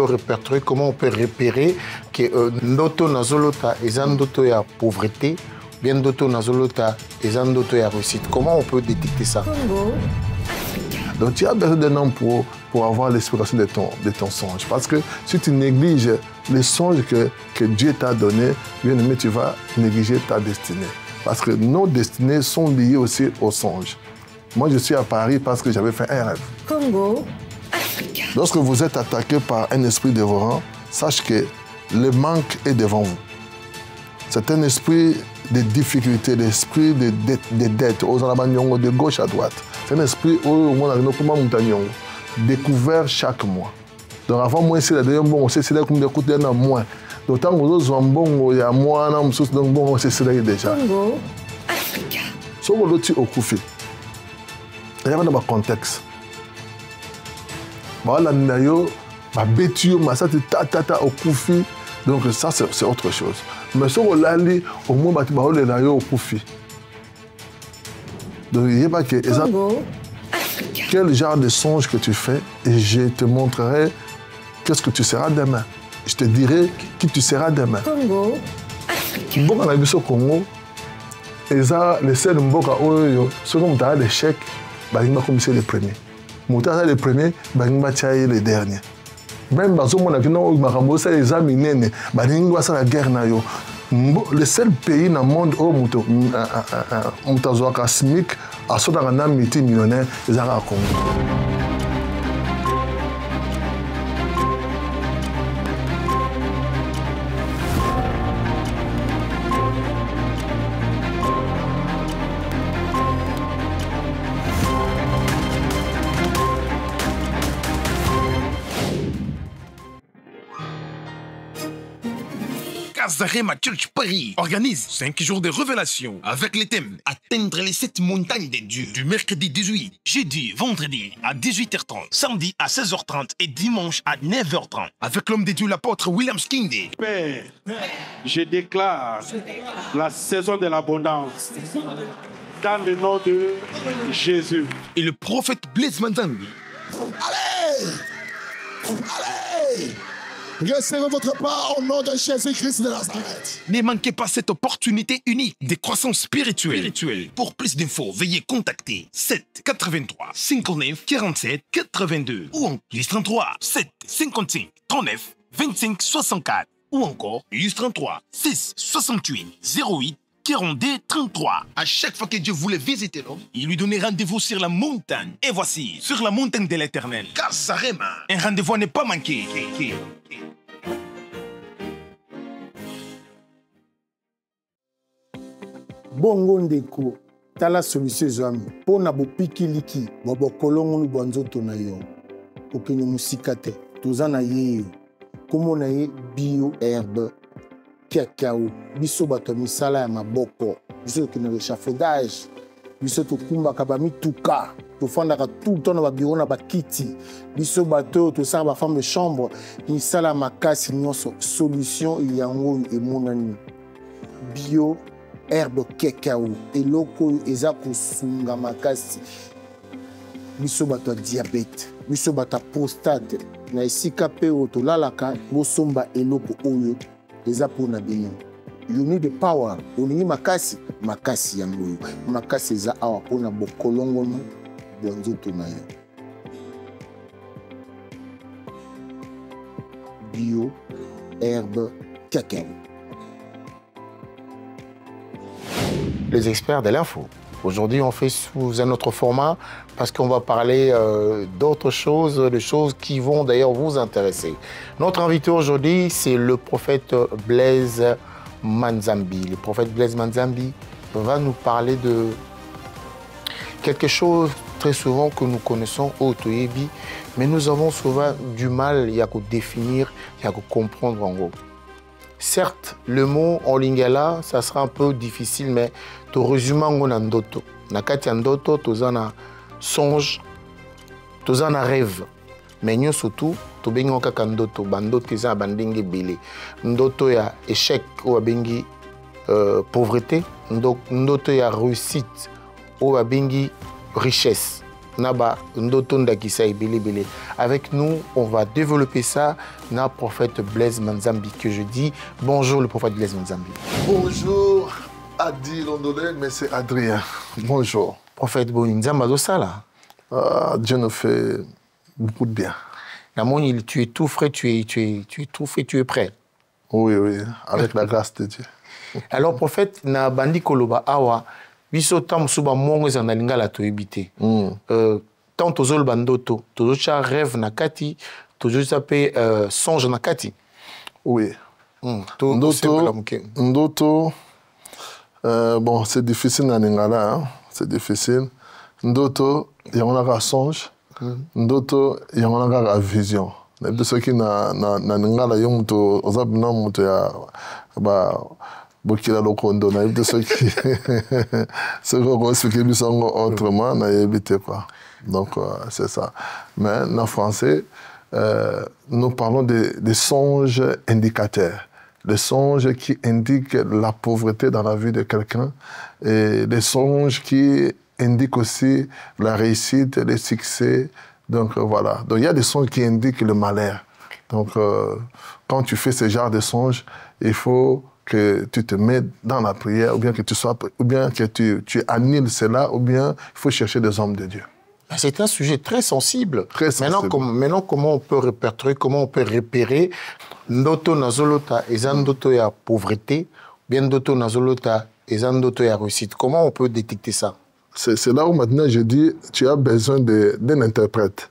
peut répertorier, comment on peut repérer que ndoto nazolota eza ndoto ya pauvreté, bien ndoto nazolota eza ndoto ya réussite. Comment on peut détecter ça? Congo. Donc tu as besoin d'un homme pour avoir l'explication de ton songe. Parce que si tu négliges les songes que Dieu t'a donnés, bien aimé, tu vas négliger ta destinée. Parce que nos destinées sont liées aussi aux songes. Moi, je suis à Paris parce que j'avais fait un rêve. Congo, Africa. Lorsque vous êtes attaqué par un esprit dévorant, sache que le manque est devant vous. C'est un esprit de difficultés, l'esprit de dettes, de gauche à droite. C'est un esprit découvert chaque mois. Donc avant moi, c'est bon, c'est là comme des coups d'un moins. Donc tant que vous avez bon, il y a moins, donc bon, c'est là déjà. Congo, Africa. Ce que vous avez au Koufi, il y a un contexte. Voilà, il bêtio, tata au Koufi. Donc ça, c'est autre chose. Mais ce qu'on a dit, au moins, il y a au Koufi. Donc il n'y a pas que... Congo, Africa. Quel genre de songe que tu fais et je te montrerai qu'est-ce que tu seras demain. Je te dirai qui tu seras demain. Congo, Africa. Mboka na biso Congo, eza les seuls mboka oyo, ceux qui ont l'échec, balinga comme c'est les premiers. Mouta les premiers, balinga tchaye les derniers. Même dans ce monde qui n'ont pas ça les amis nene, balinga ça la guerre na yo. Le seul pays dans le monde où Moutazoaka SMIC a sauté dans un multimillionnaire, c'est le Congo. Zarema Church Paris organise 5 jours de révélation avec le thème Atteindre les 7 montagnes des dieux du mercredi 18, jeudi, vendredi à 18h30, samedi à 16h30 et dimanche à 9h30 avec l'homme de Dieu l'apôtre William Skinde. Père, je déclare la saison de l'abondance dans le nom de Jésus. Et le prophète Blaise Manzambi. Allez! Allez! Recevez votre part au nom de Jésus-Christ de Nazareth. Ne manquez pas cette opportunité unique de croissance spirituelle. Pour plus d'infos, veuillez contacter 7 83 59 47 82 ou en plus 33 7 55 39 25 64 ou encore plus 33 6 68 08 42 33. À chaque fois que Dieu voulait visiter l'homme, il lui donnait rendez-vous sur la montagne. Et voici, sur la montagne de l'Éternel, Kasarema, un rendez-vous n'est pas manqué. Bongo ndeko, tala solution ezwami. Pona bopikiliki, bokolongo banzoto na yo. Okene musika te, toza na ye. Komo na ye bio herbe cacao. Biso bato misala ya maboko. Biso okene l'échafaudage. Biso tokumbaka bamituka. Tofandaka tout le temps na babiro na bakiti. Biso bato tosala ba femme de chambre. Misala makasi nyonso. Solution yango emonani. Bio herbe cacao eloko eza kosunga makasi biso bato diabète biso bato prostate na esika pe otolalaka bosomba eloko oyo eza pona bino. You need the power. Oningi makasi yango oyo makasi eza awa pona bokolongono bonzoto na yo. Bio herbe cacao. Les experts de l'info. Aujourd'hui, on fait sous un autre format parce qu'on va parler d'autres choses, de choses qui vont d'ailleurs vous intéresser. Notre invité aujourd'hui, c'est le prophète Blaise Manzambi. Le prophète Blaise Manzambi va nous parler de quelque chose très souvent que nous connaissons au Toyebi, mais nous avons souvent du mal à définir, à comprendre en gros. Certes, le mot en lingala, ça sera un peu difficile, mais tu résumes en ndoto. Nakati ndoto, tu as un songe, tu as un rêve. Mais nous surtout, tu as un ndoto. Bandoto, tu as bandingi belé. Ndoto ya échec ou bengi pauvreté. Ndoto ya réussite ou bengi richesse. Naba, Ndotonda Kisai, Bele. Avec nous, on va développer ça. Na prophète Blaise Manzambi, que je dis bonjour, le prophète Blaise Manzambi. Bonjour, Adi Londolé, mais c'est Adrien. Bonjour. Prophète Boninzamba Dosala. Dieu nous fait beaucoup de bien. Namoni, tu es tout frais, tu es tout frais, tu es prêt. Oui, avec la grâce de Dieu. Alors, prophète, na bandi koloba awa, biso tam suba mongo ezana lingala to ebité. Tant tozol bandoto, tozocha rêve na kati, tozocha pe songe na kati. Oui. Ndoto, bon, c'est difficile na lingala, hein? C'est difficile. Ndoto, yonaka songe. Ndoto, yonaka vision. De ceux qui na lingala yonto, ozabina moto ya ba Bokila Lokondo, de ceux qui se expliquent autrement, n'ayez pas. Donc, c'est ça. Mais en français, nous parlons des songes indicateurs. Les songes qui indiquent la pauvreté dans la vie de quelqu'un et des songes qui indiquent aussi la réussite, le succès. Donc, voilà. Donc, il y a des songes qui indiquent le malheur. Donc, quand tu fais ce genre de songes, il faut que tu te mets dans la prière, ou bien que tu annules cela, ou bien il faut chercher des hommes de Dieu. C'est un sujet très sensible. Très sensible. Maintenant, comment on peut répertorier, comment on peut repérer Ndoto Nazolota et Zandoto ya pauvreté, bien Ndoto Nazolota et Zandoto ya réussite. Comment on peut détecter ça? C'est là où maintenant je dis, tu as besoin d'un interprète.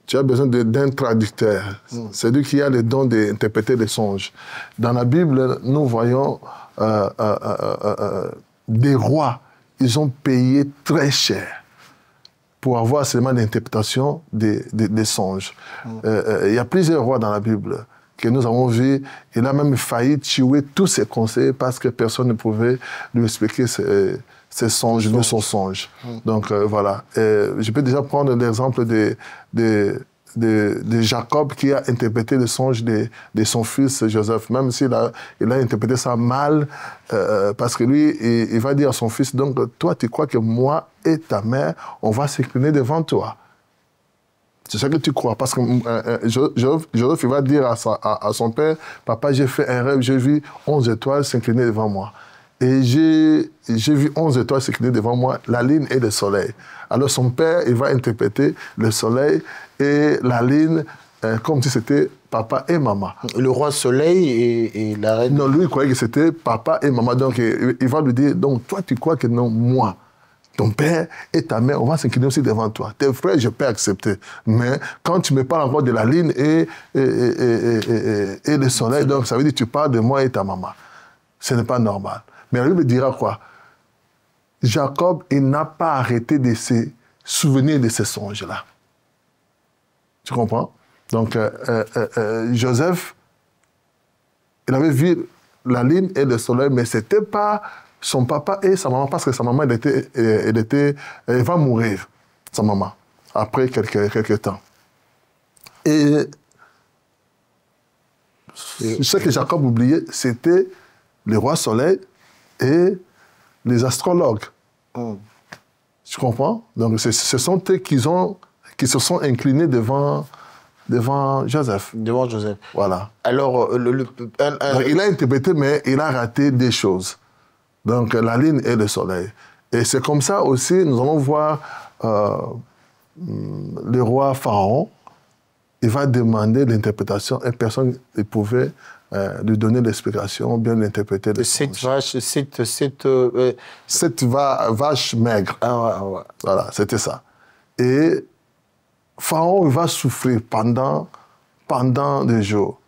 Tu as besoin d'un traducteur. C'est lui qui a le don d'interpréter les songes. Dans la Bible, nous voyons des rois. Ils ont payé très cher pour avoir seulement l'interprétation des songes. Il y a plusieurs rois dans la Bible que nous avons vus. Il a même failli tuer tous ses conseillers parce que personne ne pouvait lui expliquer ses songes, de son songe. Donc voilà. Je peux déjà prendre l'exemple de Jacob qui a interprété le songe de son fils Joseph, même s'il a interprété ça mal, parce que lui, il va dire à son fils, donc toi tu crois que moi et ta mère, on va s'incliner devant toi. C'est ça que tu crois, parce que Joseph, il va dire à son père, papa, j'ai fait un rêve, j'ai vu 11 étoiles s'incliner devant moi. Et j'ai vu 11 étoiles s'incliner devant moi, la lune et le soleil. Alors son père, il va interpréter le soleil et la lune comme si c'était papa et maman. Le roi soleil et la reine... Non, lui, il croyait que c'était papa et maman. Donc, il va lui dire, donc toi, tu crois que non, moi, ton père et ta mère, on va s'incliner aussi devant toi. Tes frères, je peux accepter. Mais quand tu me parles encore de la lune et le soleil, donc ça veut dire que tu parles de moi et ta maman. Ce n'est pas normal. Mais la Bible dira quoi? Jacob, il n'a pas arrêté de se souvenir de ces songes-là. Tu comprends? Donc, Joseph, il avait vu la lune et le soleil, mais ce n'était pas son papa et sa maman, parce que sa maman, elle va mourir, sa maman, après quelques temps. Et ce que Jacob oubliait, c'était le roi soleil et les astrologues. Tu comprends? Donc, ce sont eux qui se sont inclinés devant Joseph. Devant Joseph. Voilà. Alors, il a interprété, mais il a raté des choses. Donc, la lune et le soleil. Et c'est comme ça aussi, nous allons voir le roi Pharaon. Il va demander l'interprétation et personne ne pouvait lui donner l'explication, bien l'interpréter. Cette vache maigre. Ouais. Voilà, c'était ça. Et Pharaon va souffrir pendant des jours.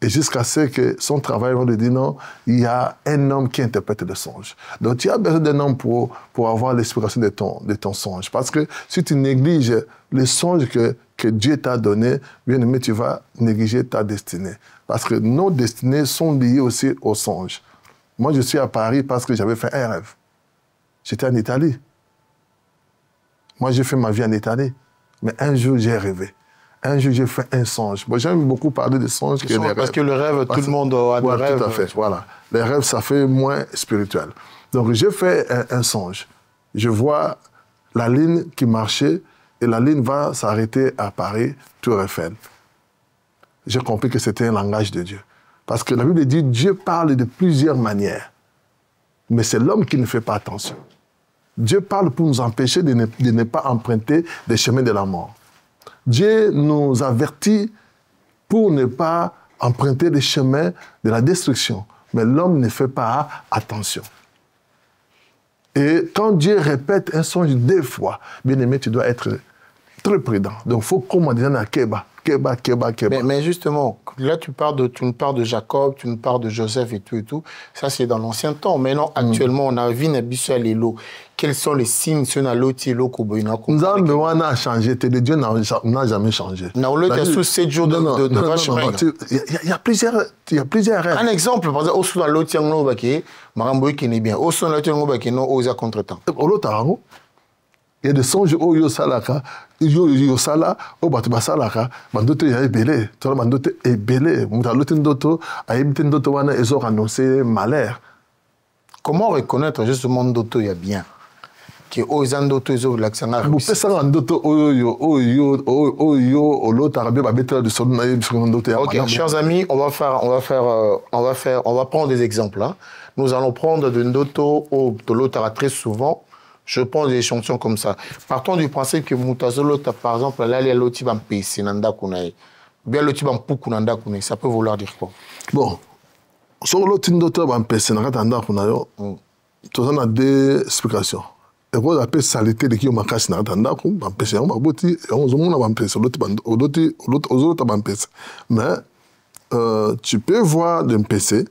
Et jusqu'à ce que son travail va lui dire non, il y a un homme qui interprète le songe. Donc tu as besoin d'un homme pour avoir l'explication de ton songe. Parce que si tu négliges le songe que Dieu t'a donné, bien aimé, tu vas négliger ta destinée. Parce que nos destinées sont liées aussi au songe. Moi, je suis à Paris parce que j'avais fait un rêve. J'étais en Italie. Moi, j'ai fait ma vie en Italie. Mais un jour, j'ai rêvé. Un jour, j'ai fait un songe. Bon, j'aime beaucoup parler de songes que des rêves. Parce que le rêve, tout le monde a des rêves. Tout à fait, voilà. Les rêves, ça fait moins spirituel. Donc, j'ai fait un songe. Je vois la ligne qui marchait, et la ligne va s'arrêter à Paris, Tour Eiffel. J'ai compris que c'était un langage de Dieu. Parce que la Bible dit, Dieu parle de plusieurs manières. Mais c'est l'homme qui ne fait pas attention. Dieu parle pour nous empêcher de ne pas emprunter des chemins de la mort. Dieu nous avertit pour ne pas emprunter des chemins de la destruction. Mais l'homme ne fait pas attention. Et quand Dieu répète un songe 2 fois, bien aimé, tu dois être très prudent. Donc, il faut commander à Keba. Mais justement, là, tu nous parles de Jacob, tu nous parles de Joseph et tout. Ça, c'est dans l'ancien temps. Maintenant, actuellement, on a vu Nabiso Alelo. Quels sont les signes sur la lotilo Koboina? Nous avons besoin de changer. Dieu n'a jamais changé. Il y a sous 7 jours de vache. Il y a plusieurs rêves. Un exemple, par exemple, au sous la lotiango baki, Maramboy qui n'est bien. Au sous la lotiango baki, non, aux contre-temps. Au lotarango. Il y a des songes où yo salaka, yo sala, au batuba salaka, bandote ya ebele, toi bandote ebele, mutalote ndoto, aibite ndoto wana ezo annoncer malheur. Comment reconnaître justement ndoto ya bien? Que aux ndoto ezo laksanga réussi. Vous faites ndoto oyo olotarabe ba betela de son na ndoto ya. OK, chers amis, on va prendre des exemples hein. Nous allons prendre de ndoto au tolotara très souvent. Je prends des échantillons comme ça. Partons du principe que Moutazolo, par exemple, là, il y a l'autre qui nanda kunae. Bien l'autre qui nanda kunae. Ça peut vouloir dire quoi? Bon. Sur l'autre qui nanda kunae, tu as 2 explications. Et quoi appelle saleté de qui on m'a cassé nanda kunae, bampese, on m'a boti, on a bampese, l'autre bampese. Mais tu peux voir d'un PC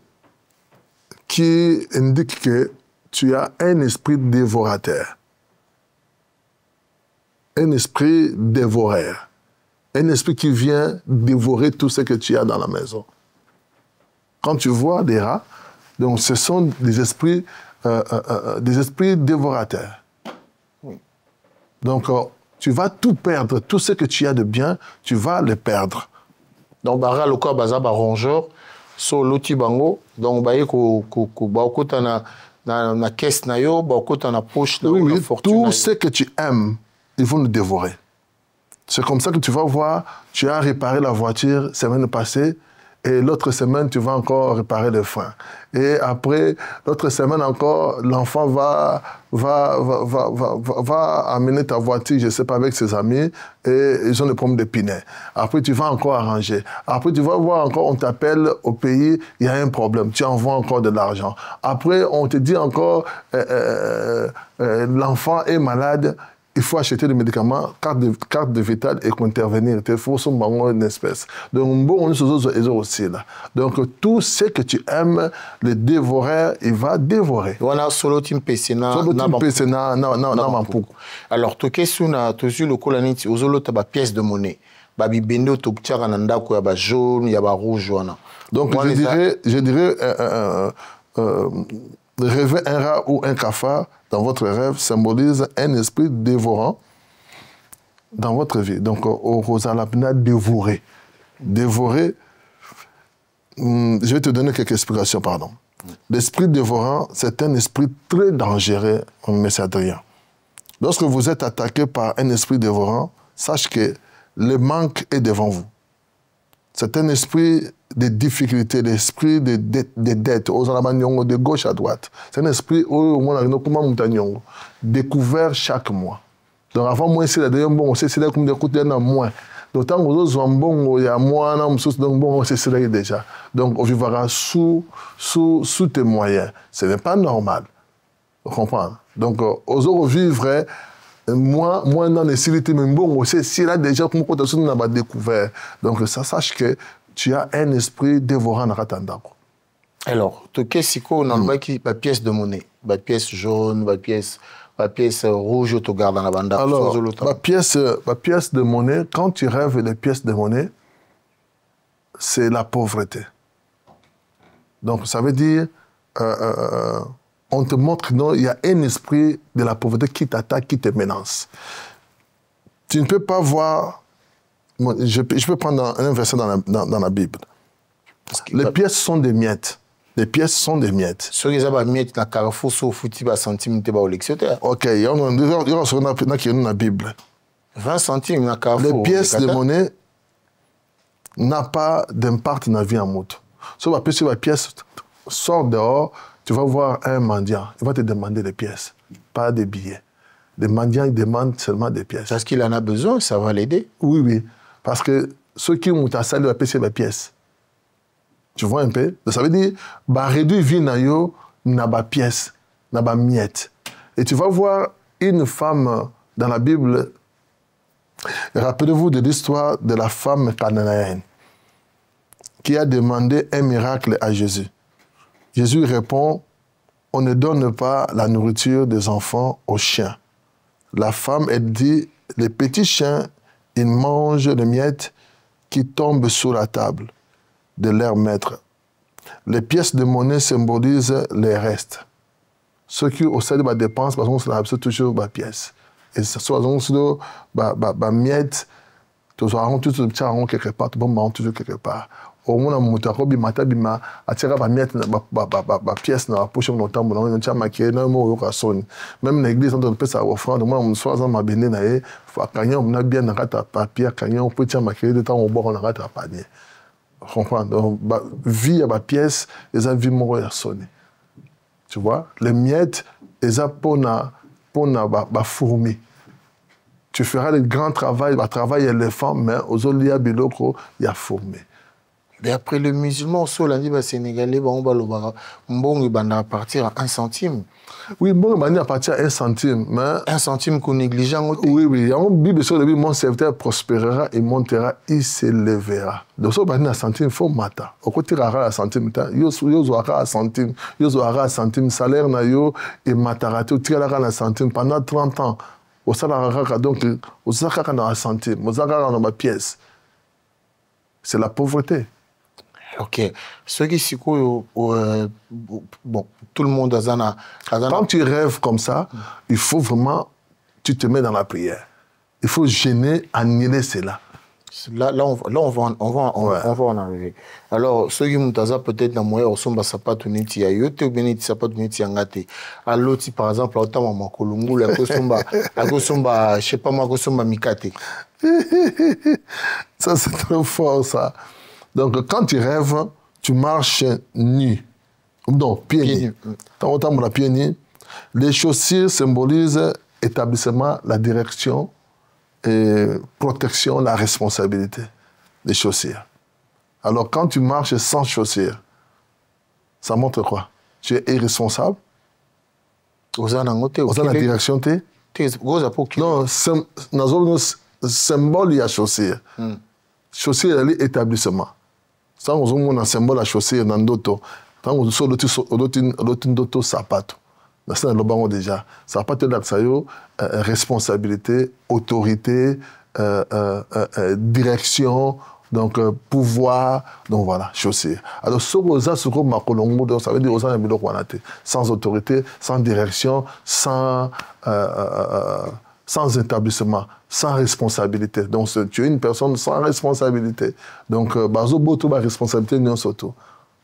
qui indique que tu as un esprit dévorateur. Un esprit dévoreur. Un esprit qui vient dévorer tout ce que tu as dans la maison. Quand tu vois des rats, donc ce sont des esprits dévorateurs. Donc tu vas tout perdre. Tout ce que tu as de bien, tu vas le perdre. Donc, bara le corps baza ba rongeur, so loti bango, donc baye ko na caisse na yo, na poche na oui, tout ce que tu aimes, ils vont le dévorer. C'est comme ça que tu vas voir, tu as réparé la voiture semaine passée, et l'autre semaine, tu vas encore réparer le frein. Et après, l'autre semaine encore, l'enfant va amener ta voiture, je ne sais pas, avec ses amis, et ils ont des problèmes de pinets. Après, tu vas encore arranger. Après, tu vas voir encore, on t'appelle au pays, il y a un problème, tu envoies encore de l'argent. Après, on te dit encore, l'enfant est malade, il faut acheter des médicaments, carte de vitale et intervenir. Il faut une espèce. Donc, bon, on aussi là. Donc, tout ce que tu aimes, le dévoreur, il va dévorer. Voilà, solo tim pesena. Alors, tu as le colaniti, ozolo taba pièce de monnaie. Babi bendo to ptiara nanda ko yaba jaune, yaba rouge wana. Donc, je dirais rêver un rat ou un cafard dans votre rêve symbolise un esprit dévorant dans votre vie. Donc, au Rosalapna, dévorer. Dévorer, je vais te donner quelques explications, pardon. L'esprit dévorant, c'est un esprit très dangereux, M. Adrien. Lorsque vous êtes attaqué par un esprit dévorant, sache que le manque est devant vous. C'est un esprit de difficultés, l'esprit de dettes, de gauche à droite. C'est un esprit découvert chaque mois. Donc avant moi, c'est bon, c'est comme des coups d'un moins. D'autant que nous sommes bons, il y a moins, donc bon, c'est déjà. Donc on vivra sous tes moyens. Ce n'est pas normal. Vous comprenez? Donc aux autres vivre moins dans les civilités, mais bon, c'est là déjà comme quand on a découvert. Donc ça sache que tu as un esprit dévorant dans Ratanda. Alors, qu'est-ce qu'on a la pièce de monnaie, la pièce jaune, la pièce rouge, tu gardes dans la bande. Alors, la pièce de monnaie, quand tu rêves les pièces de monnaie, c'est la pauvreté. Donc, ça veut dire, on te montre qu'il y a un esprit de la pauvreté qui t'attaque, qui te menace. Tu ne peux pas voir. Je peux prendre un verset dans la Bible. Les pièces sont des miettes. Les pièces sont des miettes. Ceux qui ont mis dans Carrefour, sur foutu, centime, tu vas au lexioteur. Ok, il y a une Bible. 20 centimes dans Carrefour. Les pièces de monnaie n'ont pas d'impact dans la vie en moto. Si la pièce sort dehors, tu vas voir un mendiant. Il va te demander des pièces, pas des billets. Les mendiants, ils demandent seulement des pièces. Parce qu'il en a besoin, ça va l'aider. Oui, oui. Parce que ceux qui ont ta salle, ils vont payer les pièces. Tu vois un peu? Ça veut dire, réduire vie n'a pas pièce, n'a pas miette. Et tu vas voir une femme dans la Bible. Rappelez-vous de l'histoire de la femme cananéenne qui a demandé un miracle à Jésus. Jésus répond, on ne donne pas la nourriture des enfants aux chiens. La femme, elle dit, les petits chiens, ils mangent les miettes qui tombent sur la table de leur maître. Les pièces de monnaie symbolisent les restes. Ceux qui au sein de ma dépense, parce qu'on se toujours ma pièce. Et ce soit ma miette, tu auras toujours quelque part, tu vas toujours quelque part. Au moins, on a un matin, bima, attirer ma miette, ma pièce dans la poche, on entend, on tient ma clé, on a sonne. Même l'église, on peut ça offrande, moi, on soit dans ma béné, on a bien un papier, on peut tirer ma clé, de temps, on boit, on a un panier. Comprends? Donc, vie à ma pièce, les a vie mourir sonner. Tu vois? Les miettes, les a pour na fourmi. Tu feras le grand travail, le travail éléphant, mais aux olia biloko, il y a fourmi. Mais après le musulman, on dit Sénégalais, on va partir à 1 centime. Oui, bon, on va partir à 1 centime, mais 1 centime qu'on négligeant. Oui, oui. En Bible, sur le Bible, mon serviteur prospérera et montera, il s'élèvera. Donc, si on va à 1 centime, il faut mater. Au côté de la centime, yo zoara à centime, yo zoara à centime, salaire na yo et matarate, tu tires la centime pendant 30 ans. Au salaire, donc, au salaire dans la centime, au salaire dans ma pièce. C'est la pauvreté. Ok. Ceux qui s'y bon, tout le monde a un. Quand tu rêves comme ça, il faut vraiment, tu te mets dans la prière. Il faut gêner, annuler cela. Là, on va en arriver. Alors, ceux qui m'ont peut-être dans moi, on s'en sapat ou neti ya yote ou bien neti sapat ou neti yangate. Alors, par exemple, autant ma kolungu, la kosomba, je sais pas ma kosomba mikate. Ça, c'est trop fort, ça. Donc, quand tu rêves, tu marches nu. Donc, pieds nus. Autant la pieds nus. Les chaussures symbolisent établissement, la direction, et protection, la responsabilité des chaussures. Alors, quand tu marches sans chaussures, ça montre quoi? Tu es irresponsable? Vous en avez la direction? Non, symbole, il y a chaussures. Chaussures, il y a établissement. Ça, on a un symbole à chaussures dans d'autres. Quand on a d'autres sapatos. C'est le déjà. Ça n'a pas de responsabilité, autorité, direction, donc pouvoir, donc voilà, chaussure. Alors, ça veut dire sans autorité, sans direction, sans établissement, sans responsabilité. Donc, tu es une personne sans responsabilité. Donc, bazo boto ba responsabilité non soto.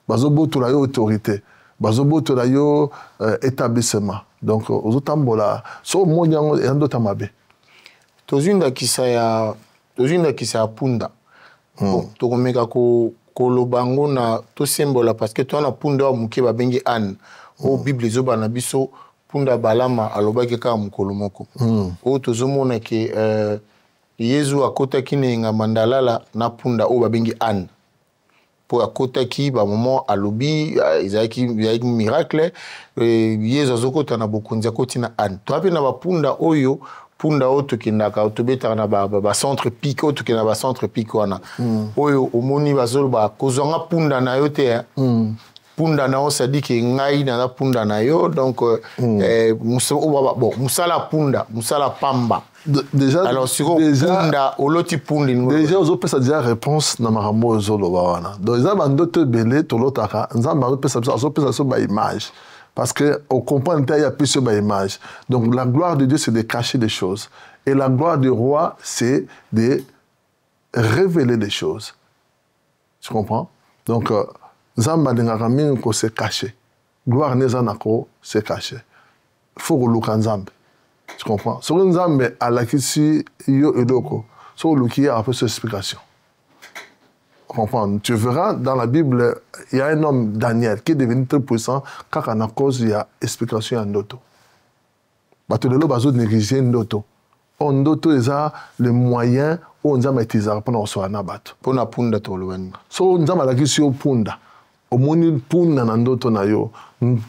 Bazo boto la autorité. Bazobo to la yo établissement. Donc aux autambola so monyango et ando tamabe. Tozunda kisaya punda. Bon, to komeka ko lobango na to sembola parce que toi na punda muke ba bengi an. O Bible zoba na biso punda balama alobaki ka mukolo moko. O tozomona ke Yesu akota kinenga mandalala na punda o ba bengi an. Pour à côté qui bah moment à lobby ils avaient un miracle yezo zoko tana bokonza kotina an to ape na ba punda oyo punda oto kinaka otobeta na ba centre pique oto kina ba centre pique wana oyo omoni bazolo ba kozonga punda na yo te punda na osa dit que ngai na punda na yo donc musala punda musala pamba. Déjà, alors, si on punda, déjà, on peut déjà réponse dans ma ramo zolobawana. Donc, ils ont d'autres belés, tout l'autre cas. Ils ont peut ça image. Parce que on comprend qu'il y a plus sur image. Donc, la gloire de Dieu, c'est de cacher des choses. Et la gloire du roi, c'est de révéler des choses. Tu comprends? Donc, Nzamba alingaka mingi ko se cacher. Gloire neza nako se cacher. Faut koluka Nzambe. Tu comprends? So Nzambe alakisi yo eloko. So luki a peu explication. Comprendre. Tu verras dans la Bible, il y a un homme, Daniel, qui est devenu très puissant car à cause il y a explication en Ndoto. Bato de l'eau, bazo négliger Ndoto. En Ndoto, ils ont le moyen où on a utilisé pour recevoir un bateau. Pour na punda toloani. So on a la question punda. Au moni punda na Ndoto na yo,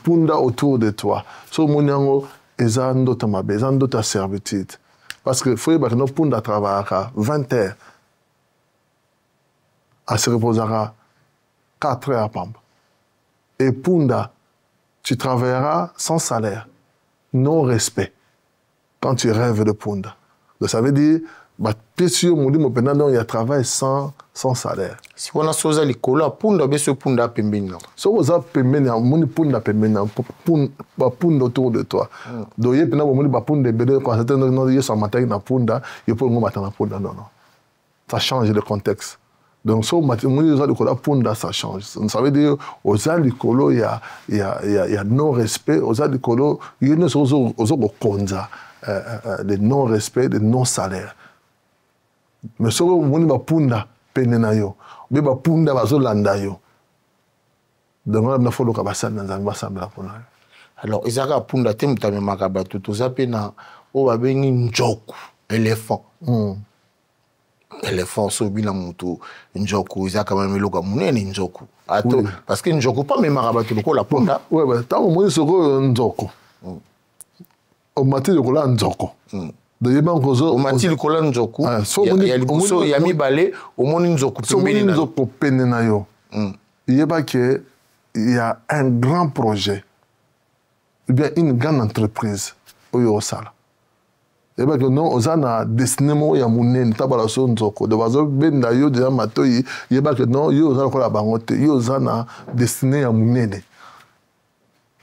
punda autour de toi. So moni ango, ils ont Ndoto mabe, ils ont Ndoto servitude. Parce que faut que nos punda travaillent 20 heures. Elle se reposera 4 heures à Pamba. Et Punda, tu travailleras sans salaire, non respect, quand tu rêves de Punda. Donc ça veut dire, il y a travail sans salaire. Si on a chose à l'école, Punda, mais ce Punda pembeni. Si on a pembeni, on Punda pembeni, Punda autour de toi. Donc il y a Punda bébé quand c'était non son matin na Punda, il peut nous mettre na Punda non. Ça change le contexte. Donc, ça, ça change. Ça veut dire, aux alikolo, il y a non-respect. Aux alikolo, il y a des non-respect, des non-salaires. Mais si on a punda penenayo, mais punda bazolandayo. Donc, on a fait le cabassan dans un bassin de la punda. Alors, Isaka punda temta me makabatu, tout ça pena, o babeni njoku, éléphant. Éléphant sobina moto njoku Isaka même loka munene njoku. Ato parce que njoku pas même makabatu ko la punda. Ouais ouais, tant mo soko njoku. Au matin de kola njoku. De yeba ngozo au matin de kola njoku. Il y a liboso ya mibale au moni njoku pembeni na. Njoku pembeni na yo. Yeba que il y a un grand projet. Ou bien une grande entreprise au Yosala. Et bien que non, on a destiné mon yamoune, tabala son zoko. De bazo ben da yo déjà matoyi. Et bien que non, yo on a encore la bangote. Yo on a destiné yamoune.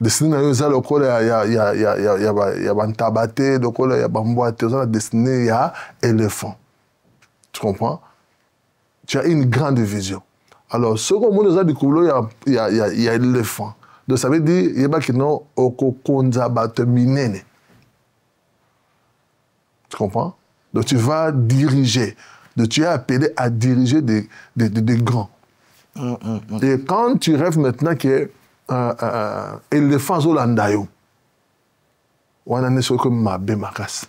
Destiné yo ça le col ya bantabate, le col ya bamboate. On a destiné ya éléphant. Tu comprends? Tu as une grande vision. Alors ce qu'on nous a découvert, il y a éléphant. Donc ça veut dire, il y a pas que non, okokonza bate minene. Tu comprends? Donc tu vas diriger. Donc tu es appelé à diriger des grands. Et quand tu rêves maintenant que éléphant zolandayo, on a ne soit comme ma bé makas.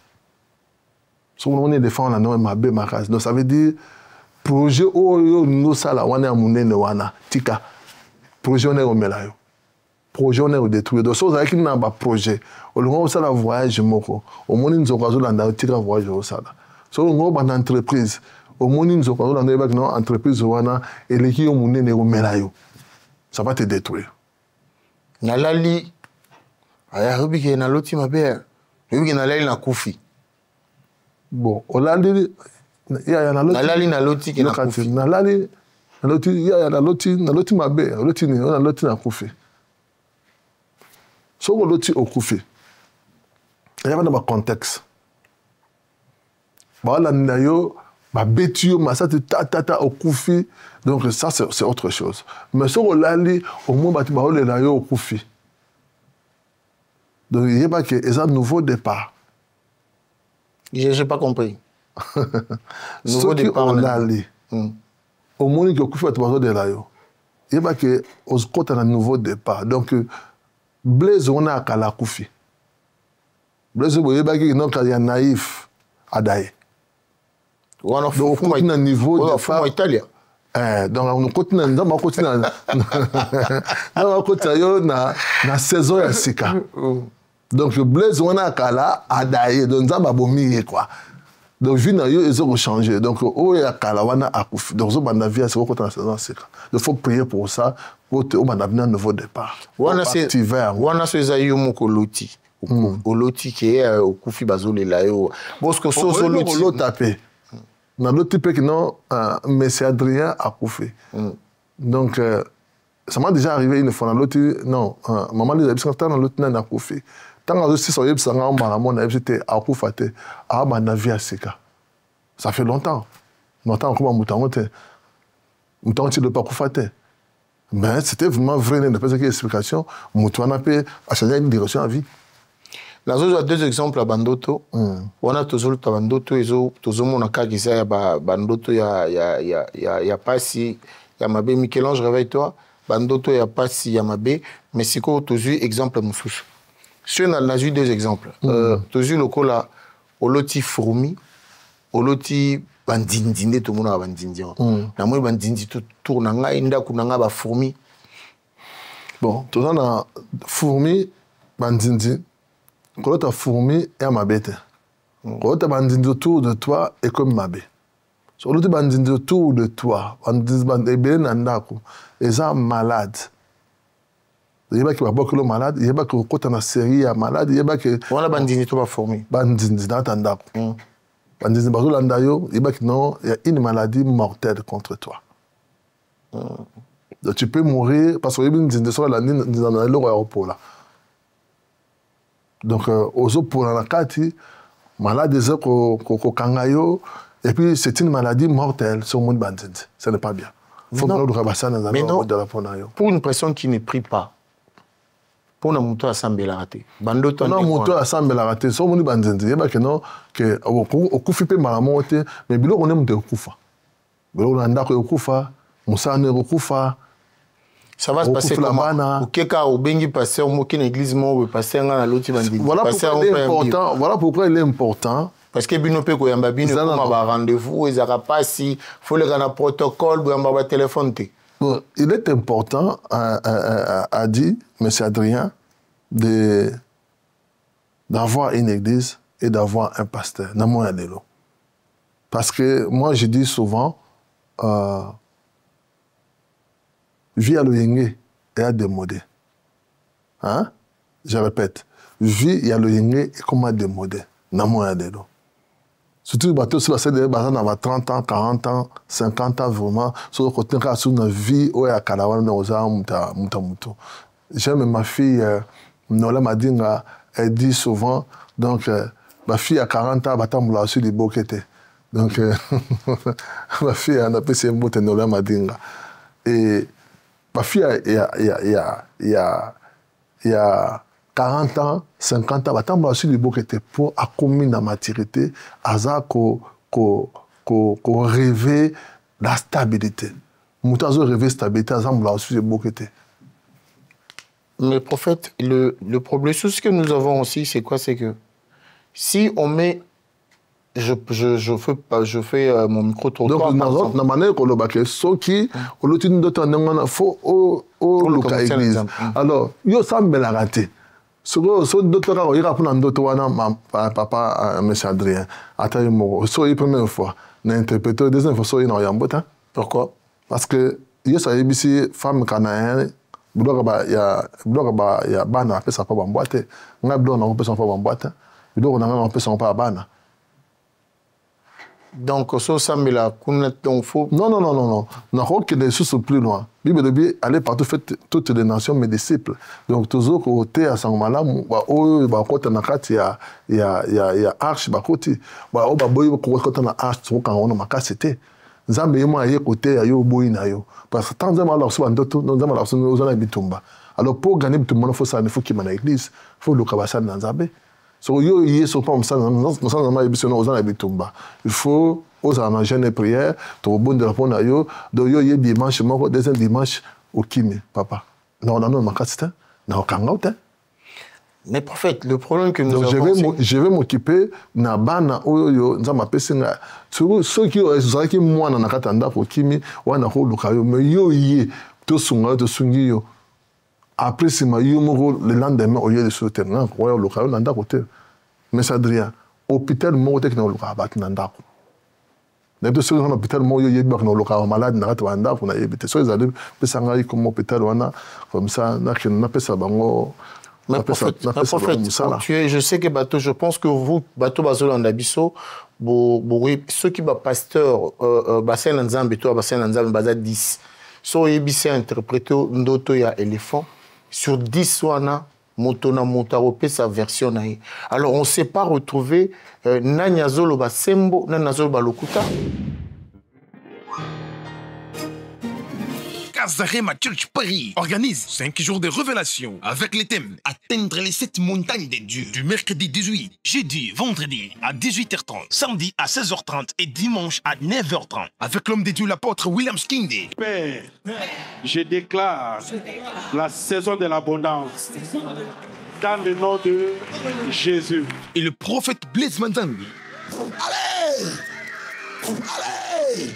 Si on est éléphant, on a ma bé makas. Donc ça veut dire projet oyo no sala wana munene wana tika. Projet on est au melayo. Projet on est au détruit. Donc ça veut dire qu'il n'a pas projet. Au long où ça la voyage moko. Au monde nous occasions là tika voyage au sala. So on va dans entreprise. Au monde nous occasions là dans entreprise wana et les qui au munene au melayo. Ça va te détruire. Nalali aya rubike na loti mabe. Rubike nalali na kufi. Bon, olali ya nalali na loti ke na kufi. Nalali na loti ya na loti mabe, loti ni na loti na kufi. So ko loti au kufi. Il y a un contexte. Voilà nayo ba betio masa tata au kufi. Donc ça c'est autre chose. Mais so ko lali au moins ba ti ba ole nayo au kufi. Donc il y a pas que c'est un nouveau départ. J'ai pas compris. Nouveau départ on lali. Au moins que kufi ba ti ba ole nayo. Il y a pas que on se compte un nouveau départ. Donc Blaise on a kala kufi. Blaise boye ba ki non ka ya naïf adaye. Donc on continue à niveau de départ italien. Donc on continue na saison ya sika. Donc Blaise on a kala adaye donc ça ba bomi quoi. Donc vie na yo ils ont changé. Donc o ya kala wana akufi. Donc zo banda vie c'est ko na saison sika. Il faut prier pour ça pour te on a un nouveau départ. Wana so ezayo moko loti. Oloti qui est au kufi bazole la yo. Parce que so loti tapé. Na loti pe que non monsieur Adrien a kufi. Donc ça m'a déjà arrivé une fois na loti non maman les habitants dans loti na kufi. Tant que aussi so yebsa nga mbala mona ebité a kufate a ba na vie asika. Ça fait longtemps. Longtemps comme mutangote. Mutangote le pas kufate. Mais c'était vraiment vrai, il n'y a pas d'explication. Moutouana peut changer une direction à vie. Dans deux exemples à Bandoto, on a toujours Bandoto et toujours mon cas qui c'est Bandoto, il y a pas si, il y a Mabé, Michel-Ange, réveille-toi. Bandoto, il y a pas si, il y a Mabé, mais c'est quoi toujours exemple Moussous. Si on a eu deux exemples, toujours le coup là, Oloti Fourmi, Oloti Bandindinde, tout le monde a Bandindi. La moi Bandindi tout tourne, Inda Kunanga ba Fourmi. Bon, tout ça dans Fourmi, Bandindi. Quand tu as fourmi et ma bête. Quand tu as bandit autour de toi et comme ma bête. Quand tu as bandit autour de toi, ils sont malades. Il y a qui va beaucoup malade, il y a qui quand on a série malade, il y a qui on a bandit tout va fourmi. Bandit dans tanda. Bandit bazo landayo, il y a qui non, il y a une maladie mortelle contre toi. Donc tu peux mourir parce que il y a une dans la ligne dans l'aéroport là. Donc, aux autres pour la kati, malade des autres kangayo, et puis c'est une maladie mortelle sur le monde bandit. Ce n'est pas bien. Il faut que nous rebassons dans la pour une personne qui ne prie pas, pour une moto à Sambela-Raté, Bandoto non, moto à Sambela-Raté, sur le monde bandit. Il y a que non, que au koufi pe malamote, mais bilo on aime de koufa. Bilo on a ndako koufa, musane koufa. Ça va se passer comment? Au Keka, au Bengi, passer au Mokin église, au passer à l'autre bandit. Voilà pourquoi il est important. Parce que Binope, quand il y a un rendez-vous, il n'y a pas si, faut le gagner protocole, il y a un téléphone. Il est important, a dit M. Adrien, d'avoir une église et d'avoir un pasteur. Parce que moi, je dis souvent, vie à l'Oyenge et à démodé. Hein? Je répète, vie à l'Oyenge et comment démodé. Namo ya delo. Surtout les bateaux sur la scène, ils ont 30 ans, 40 ans, 50 ans vraiment. Sur le côté de la vie, où il y a Kalawana, Muta. J'aime ma fille, Nola Madinga, elle dit souvent, donc, ma fille a 40 ans, elle va aussi des boquettes. Donc, ma fille, elle a appelé ses mots, Nola Madinga. Et ma fille, il y a 40 ans, 50 ans, elle a aussi des boquettes pour accumuler la maturité, à rêver la stabilité. Moutazo rêver stabilité, elle a aussi des boquettes. Mais prophète, le problème, ce que nous avons aussi, c'est quoi? C'est que si on met je fais mon micro-trottoir. Donc, dans manière qu'on le baque, ce qui, on l'utilise d'autres, il faut au local église. Alors, il y a ça, mais la raté. Ce d'autres cas, il y a un d'autres, papa, M. Adrien, attends, c'est la première fois, l'interpréteur, deuxième fois, il y a un bout. Pourquoi? Parce que, il y a ça, ici, femme canadienne, il y a bana, ça pas en boîte. Il y a blanc, on peut s'en faire en boîte. Il y a on peut s'en faire en bana. Donc, ça, mais là, on faut. Non. On a que des choses plus loin. Bible de Bible, aller partout, fait toutes les nations, mes disciples. Donc, toujours côté à Sangmala, il y a arche, côté. Quand on a arche, quand on a macacité. Nzambe yemo aye côté ayo boyi na yo. Parce que tant que alors soit ndoto, nous avons la nous allons bitumba. Alors pour gagner bitumba, il faut ça, il faut qu'il y ait une église, il faut le kabasa dans Nzambe. So yo yé so pas ça, nous sommes aux allons bitumba. Il faut aux en jeûne et prière, to bon de répondre à yo, do yo yé dimanche moko, deuxième dimanche au kimi, papa. Non makasita, na okangauta. Mais prophète, le problème que nous avons... Je vais m'occuper na bana oyo nzamba pesinga ceux qui ont qui moi na katanda ko kimi wana ko lukayo mais yo yé to sunga to sungi yo après c'est ma yo mo le lendemain au lieu de soutenir ko lukayo nanda côté mais Adrien hôpital mo te kina lukayo bat nanda ko na to sur hôpital mo yo yé ba na lukayo malade na katwa nanda ko na yébité so ezali pesanga comme hôpital wana comme ça na pesa bango. Mais prophète, je sais que bateau, je pense que vous, bateau Bazolo Ndabiso, ceux qui sont pasteurs, bassin Nzambe, toi, bassin Nzambe, bassin 10, so yebisi interprété ndoto ya éléphant, sur 10 wana, motona montaropé sa version naïe. Alors on ne s'est pas retrouvé, Nanyazolo Basembo, Nanyazolo Balokuta. Kazarema Church Paris organise 5 jours de révélation avec le thème Atteindre les 7 montagnes de Dieu du mercredi 18, jeudi, vendredi à 18h30, samedi à 16h30 et dimanche à 9h30 avec l'homme de Dieu, l'apôtre William Skinde. Père, je déclare la saison de l'abondance dans le nom de Jésus. Et le prophète Blaise Manzambi. Allez! Allez!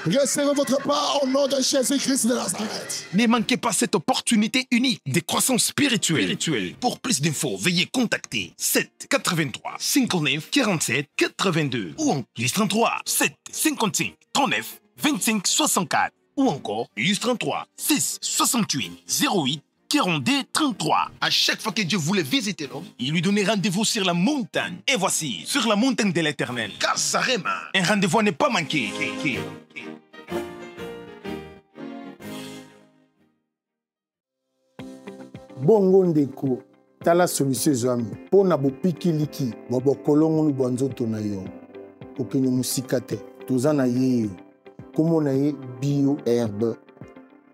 Recevez votre part au nom de Jésus-Christ de Nazareth. Ne manquez pas cette opportunité unique de croissance spirituelle. Pour plus d'infos, veuillez contacter 7 83 59 47 82 ou en plus 33 7 55 39 25 64 ou encore plus 33 6 68 08 42 33. À chaque fois que Dieu voulait visiter l'homme, il lui donnait rendez-vous sur la montagne. Et voici, sur la montagne de l'Éternel, Kazarema, un rendez-vous à ne pas manquer. Bongo ndeko tala solution ezwami mpo na bopikiliki bwa bokolongolu bwa nzoto na yo okende mosika te toza na ye yo kombo na ye bio herbe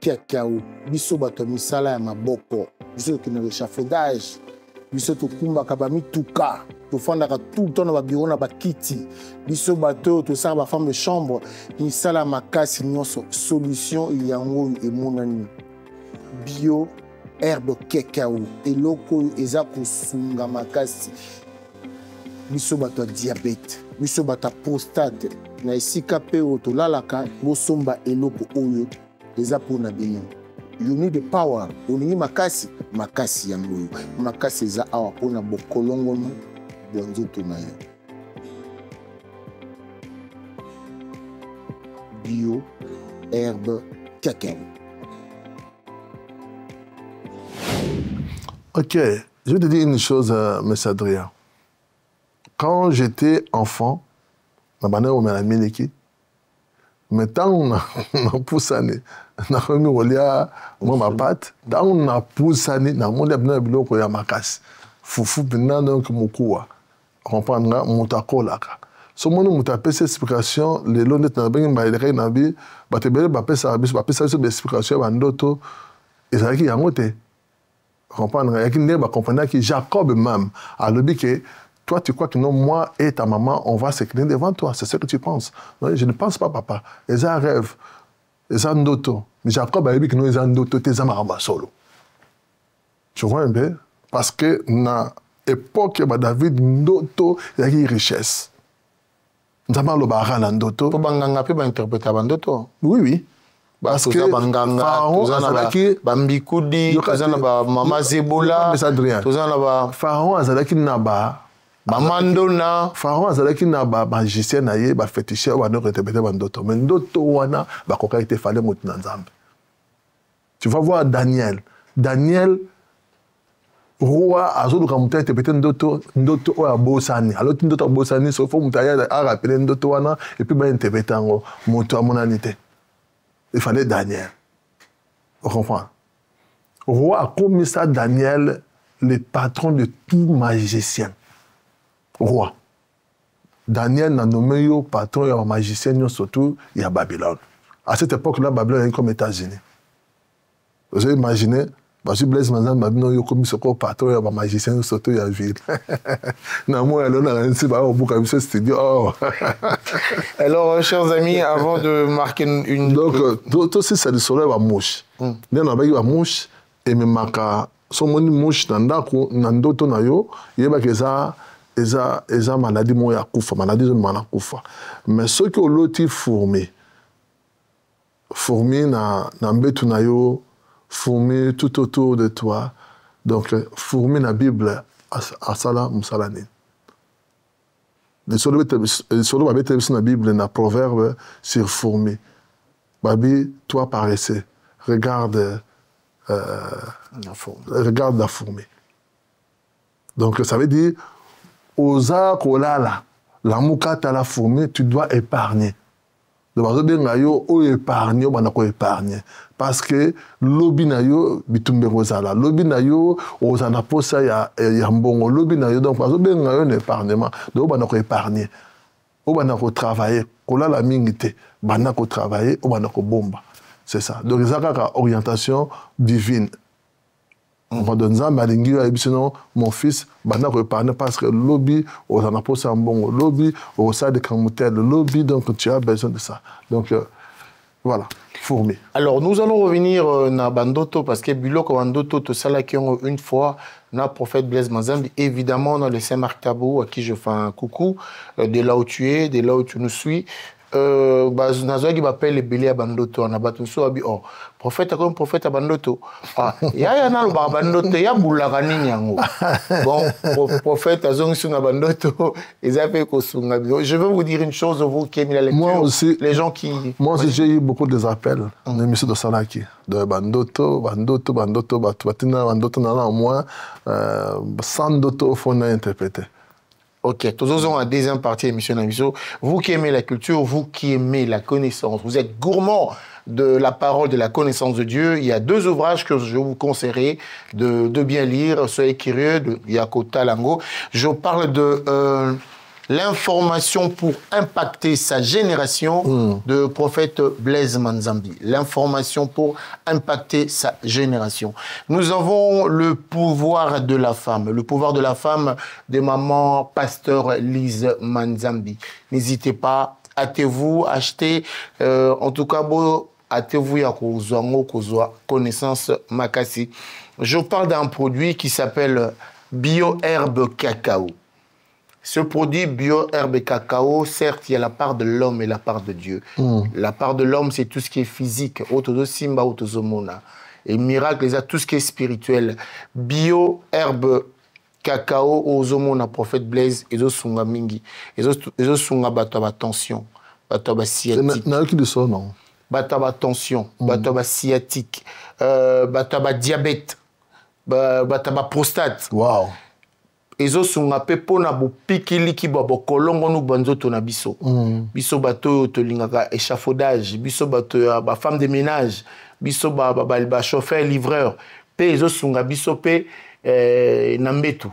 cacao biso bato ya misala ya maboko biso tokende réchafaudage biso tokumbaka bamituka tofandaka tout le temps na babiro na bakiti biso bato oyo tosalaka bafemme de chambre misala ya makasi nyonso solution yango oyo emonani bio herbe cacao eloko oyo eza kosunga makasi biso bato ya diabete biso bato ya prostate na esika mpe oyo tolalaka bosomba eloko oyo eza mpona bino you need the power olingi makasi makasi yango oyo makasi eza awa mpona bokolongono bwa nzoto na yo bio herbe cacao. Ok, je vais te dire une chose, M. Adrien. Quand j'étais enfant, ma mère m'a miliki. Mais tant on a poussé, on a remis au lia, moi ma patte, tant on a poussé, on a monté à bilo ko ya makas. Foufou bina donc mokuwa. Comprendre mon takola. So mon nous taper cette explication, les lones na bengi ba ile na bi, ba te bele ba pesa bis ba pesa cette explication ba ndoto ezaki yango te. Comprendre, il y a qui comprendre que Jacob même a le dit que toi tu crois que non, moi et ta maman on va s'incliner devant toi, c'est ce que tu penses. Non, je ne pense pas papa, ils ont un rêve, ils ont un doto. Mais Jacob a dit que nous ils ont un doto, tes amaramba solo. Tu vois un peu? Parce que dans l'époque David ndoto il y a une richesse. Nous avons le baran en doto. Pour banganga peut interpréter en doto. Oui oui. Parce que Pharaon azalaki bambikudi tozana ba mama Zebola tozana ba Pharaon azalaki na ba Mandona Pharaon azalaki na ba magicien na ye ba féticheur ba no interpréter ba ndoto mais ndoto wana ba koka été fallait motu na nzambe. Tu vas voir Daniel roi azoluka mutu interpréter ndoto oya bosani alors ndoto bosani so faut mutu ya rappeler ndoto wana et puis ba interpréter ngo mutu amonanité. Il fallait Daniel. Vous comprenez? Le roi a commis ça Daniel, le patron de tout magicien. Roi. Daniel n'a nommé le patron de magicien, surtout il y a Babylone. À cette époque-là, Babylone est comme États-Unis. Vous avez imaginé, parce que Blaise Manzambi m'a dit comme ce patron de magicien, surtout il y a ville. Alors, chers amis, avant de marquer une... Donc, aussi, ça soleil va mouche. Il y a une mouche, et même maka, son mouche, nandako, nandoto na yo, il y a eza maladie moya kufa, maladie de mana kufa. Mais ceux qui ont l'autre fourmi na mbetu na yo, fourmi tout autour de toi. Donc, fourmi na Bible, asala musalani. Les solos dans la Bible, dans Proverbe, sur fourmi. Babi, toi paresseux, regarde la fourmi. Donc, ça veut dire, osa kolala, la moukata la fourmi, tu dois épargner. Donc, épargner, épargner. Parce que lobi na yo bitumbe rozala, lobi na yo ozana posa ya mbongo, lobi na yo donc parce que ben na yo n'épargnement, donc on va épargner, on va travailler, kola la mingité, bana ko travailler, on va ko bomba. C'est ça. Donc, il y a une orientation divine. On va donner ça, mais sinon, mon fils, maintenant, reparler parce que le lobby, on a posé un bon lobby, au sein de Kamoutel, le lobby, donc tu as besoin de ça. Donc, voilà, fourmi. Alors, nous allons revenir à Bandoto, parce que Biloko Bandoto, tout ça là, qui ont une fois, le prophète Blaise Manzambi, évidemment, dans le Saint-Marc Tabou, à qui je fais un coucou, de là où tu es, de là où tu nous suis. Nazoagi m'appelle le Béli à Bandoto, on a battu ça, oh, prophète comme prophète à Bandoto. Ah, ya na le Bandoto, ya boulaka ni yango. Bon, prophète à Zongsunga Bandoto, ils appellent Kosunga. Je veux vous dire une chose, vous qui aimez la lecture. Moi aussi, les gens qui. Moi aussi, j'ai eu beaucoup de appels, l'émission de Salaki, de Bandoto, Batina, Bandoto, nana, moi, Sandoto, il faut interpréter. Ok, tous en deuxième partie de l'émission. Vous qui aimez la culture, vous qui aimez la connaissance, vous êtes gourmand de la parole, de la connaissance de Dieu. Il y a 2 ouvrages que je vous conseillerais de bien lire. Soyez curieux, de Yakota Lango. Je parle de l'information pour impacter sa génération de prophète Blaise Manzambi. L'information pour impacter sa génération. Nous avons le pouvoir de la femme. Le pouvoir de la femme de maman pasteur Lise Manzambi. N'hésitez pas, hâtez-vous, achetez. En tout cas, hâtez-vous à connaissance makasi. Je parle d'un produit qui s'appelle Bio-Herbe Cacao. Ce produit bio-herbe cacao, certes, il y a la part de l'homme et la part de Dieu. La part de l'homme, c'est tout ce qui est physique. Otozo Simba, Otozo Mona. Et miracle, il y a tout ce qui est spirituel. Bio-herbe cacao, Ozomona, prophète Blaise, Ezo Sunga Mingi. Ezo Sunga Bataba tension. Bataba sciatique. N'a qui de ça, non? Bataba tension. Bataba sciatique. Bataba diabète. Bataba prostate. Wow. Ezo sunga pe pona bo pikiliki ba bokolongo nu banzoto na biso. Biso bato to lingaka échafaudage, biso bato ba femme de ménage, biso ba chauffeur livreur. Pe ezo sunga biso pe na mbetu.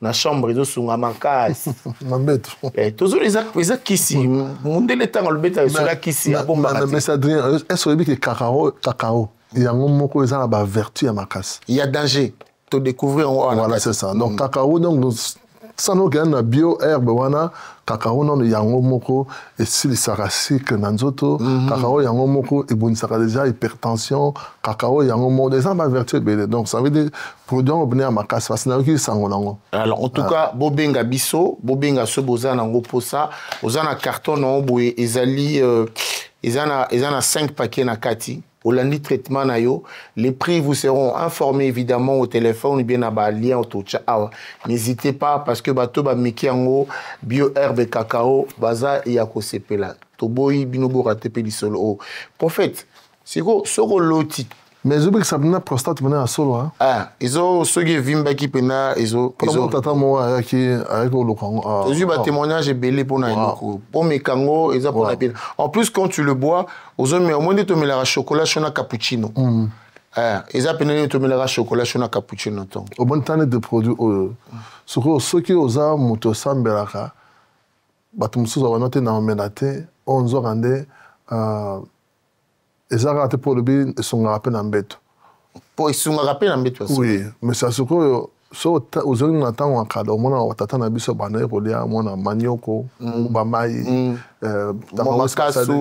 Na chambre ezo sunga makasi. Na mbetu. Tozo les kisi, mundele tango le beta sera kisi a bomba. Mais Adrien, est-ce que cacao, il y a un moment où ils ont la vertu à makasi. Il y a danger. Te découvrir en voilà, c'est ça. Donc, cacao, donc, ça nous gagne la bio-herbe, wana, cacao, non, il y a un moko, et si les sarasiques, nanzoto, cacao, il y a un moko, et bon, ça a déjà hypertension, cacao, il y a un moko, des gens vertu, donc, ça veut dire, produit, on venir à ma casse, parce que c'est un alors, en tout cas, bobenga biso, bobenga ce bozan en pour ça, bozan carton, non, boué, ezali, ezana 5 paquets na kati. Au lundi traitement na yo, les prix vous seront informés évidemment au téléphone ou bien à ba lien au n'hésitez pas parce que bato ba meki yango bio herbe cacao baza ya ko sepela to boyi binobo ratepe li solo prophète siko soko loti mais je veux que ça venait prostate venait à solo hein ah izo sogi vimba ki pena izo tata mo avec le Congo j'ai ba témoignage belé pour na eloko pour mekango eza pour la pena en plus quand tu le bois aux hommes au moins de tomber la chocolat chona cappuccino eza pena de tomber la chocolat chona cappuccino ton au bon temps de produits sur ceux qui osa moto sambelaka batumsu za wanote na menate 11 ans ande et ça raté pour le bien sont rappelés en bête pour ils sont rappelés en bête oui mais ça ce que aux hommes n'attendent en cadre au moins on t'attend à biso banae pour dire moi na manioko bamai makasu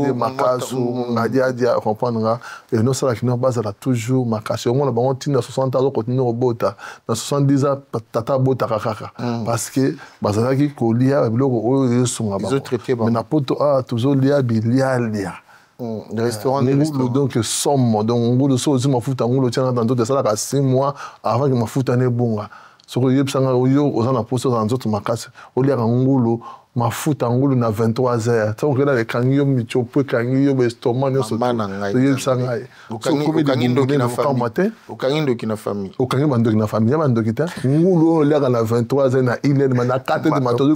ngadia comprendre et nous ça qui nous base là toujours makasu au moins on tient 60 ans continuer au bota dans 70 ans tata bota kaka parce que bazala qui kolia biloko ils sont là mais na poto toujours lia bilia le restaurant donc somme donc on goûte ça aussi ma futa on le tient dans d'autres ça là 6 mois avant que ma futa ne bonga ce que yeb sanga yo ozana poso dans d'autres makasi olia ngulu ma futa ngulu na 23 heures ça on regarde les kangyo micho peu kangyo estomac no so yeb sanga ukangindo kina famille ukangindo bando kina famille bando kita ngulu olia na 23 heures na 1 heure na 4 heures du matin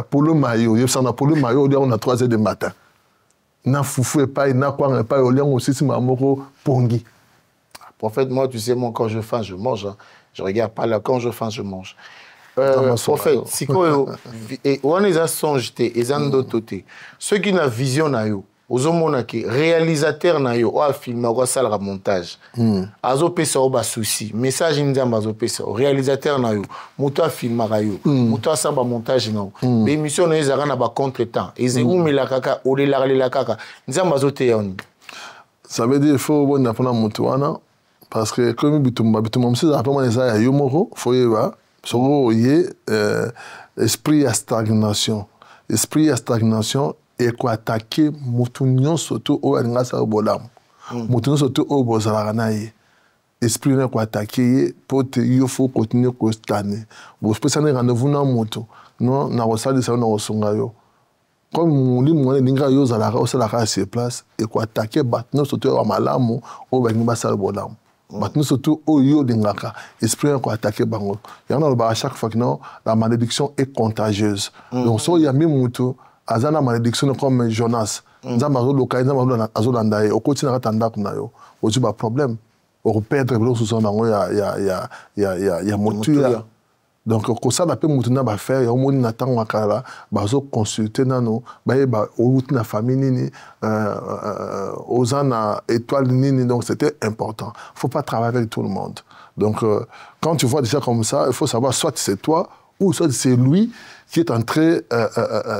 pour le maillot yeb sanga pour le maillot olia on a 3 heures du matin na foufou et pas na quoi pas au lien aussi si mamoko pongi prophète moi tu sais moi quand je faim je mange hein. Je regarde pas là quand je faim je mange prophète si quoi et on les a songé et zando toté ceux qui na vision na yo ozomona ke réalisateur na yo oa filma oa sala montage azopesa o ba souci message nzamba azopesa réalisateur na yo moto a filmaka yo moto asamba montage na yo be émission na ezaka na ba contretemps ezewumela kaka olelaka kaka nzamba azoteya oni. Ça veut dire il faut bon apprendre moto wana parce que comme bitumba msi apprendre les ya yo moko faut yeba soko ye esprit à stagnation et quoi attaquer motunyo surtout au ngasa bolam motunyo surtout au bozala na ye esprit na quoi attaquer pour te il faut continuer ko stagner bo spécialement rendez-vous na moto non na osali ça na osonga yo comme muli mwana linga yo zala osala sur place et quoi attaquer batno surtout au malamu au ba ngasa bolam batno surtout au yo lingaka esprit na quoi attaquer bango yana ba à chaque fois que non la malédiction est contagieuse donc so ya mi moto azana malédiction comme Jonas nzamba zo loka nzamba zo landa ye okoti na katanda kuna yo ozu ba problème o perdre blo sous nango ya motuya donc ko ça ba pe mutuna ba faire ya omoni na tango akala ba zo consulter nano ba ye ba outi na famille nini ozana étoile nini donc c'était important faut pas travailler avec tout le monde donc quand tu vois des gens comme ça il faut savoir soit c'est toi ou soit c'est lui qui est en train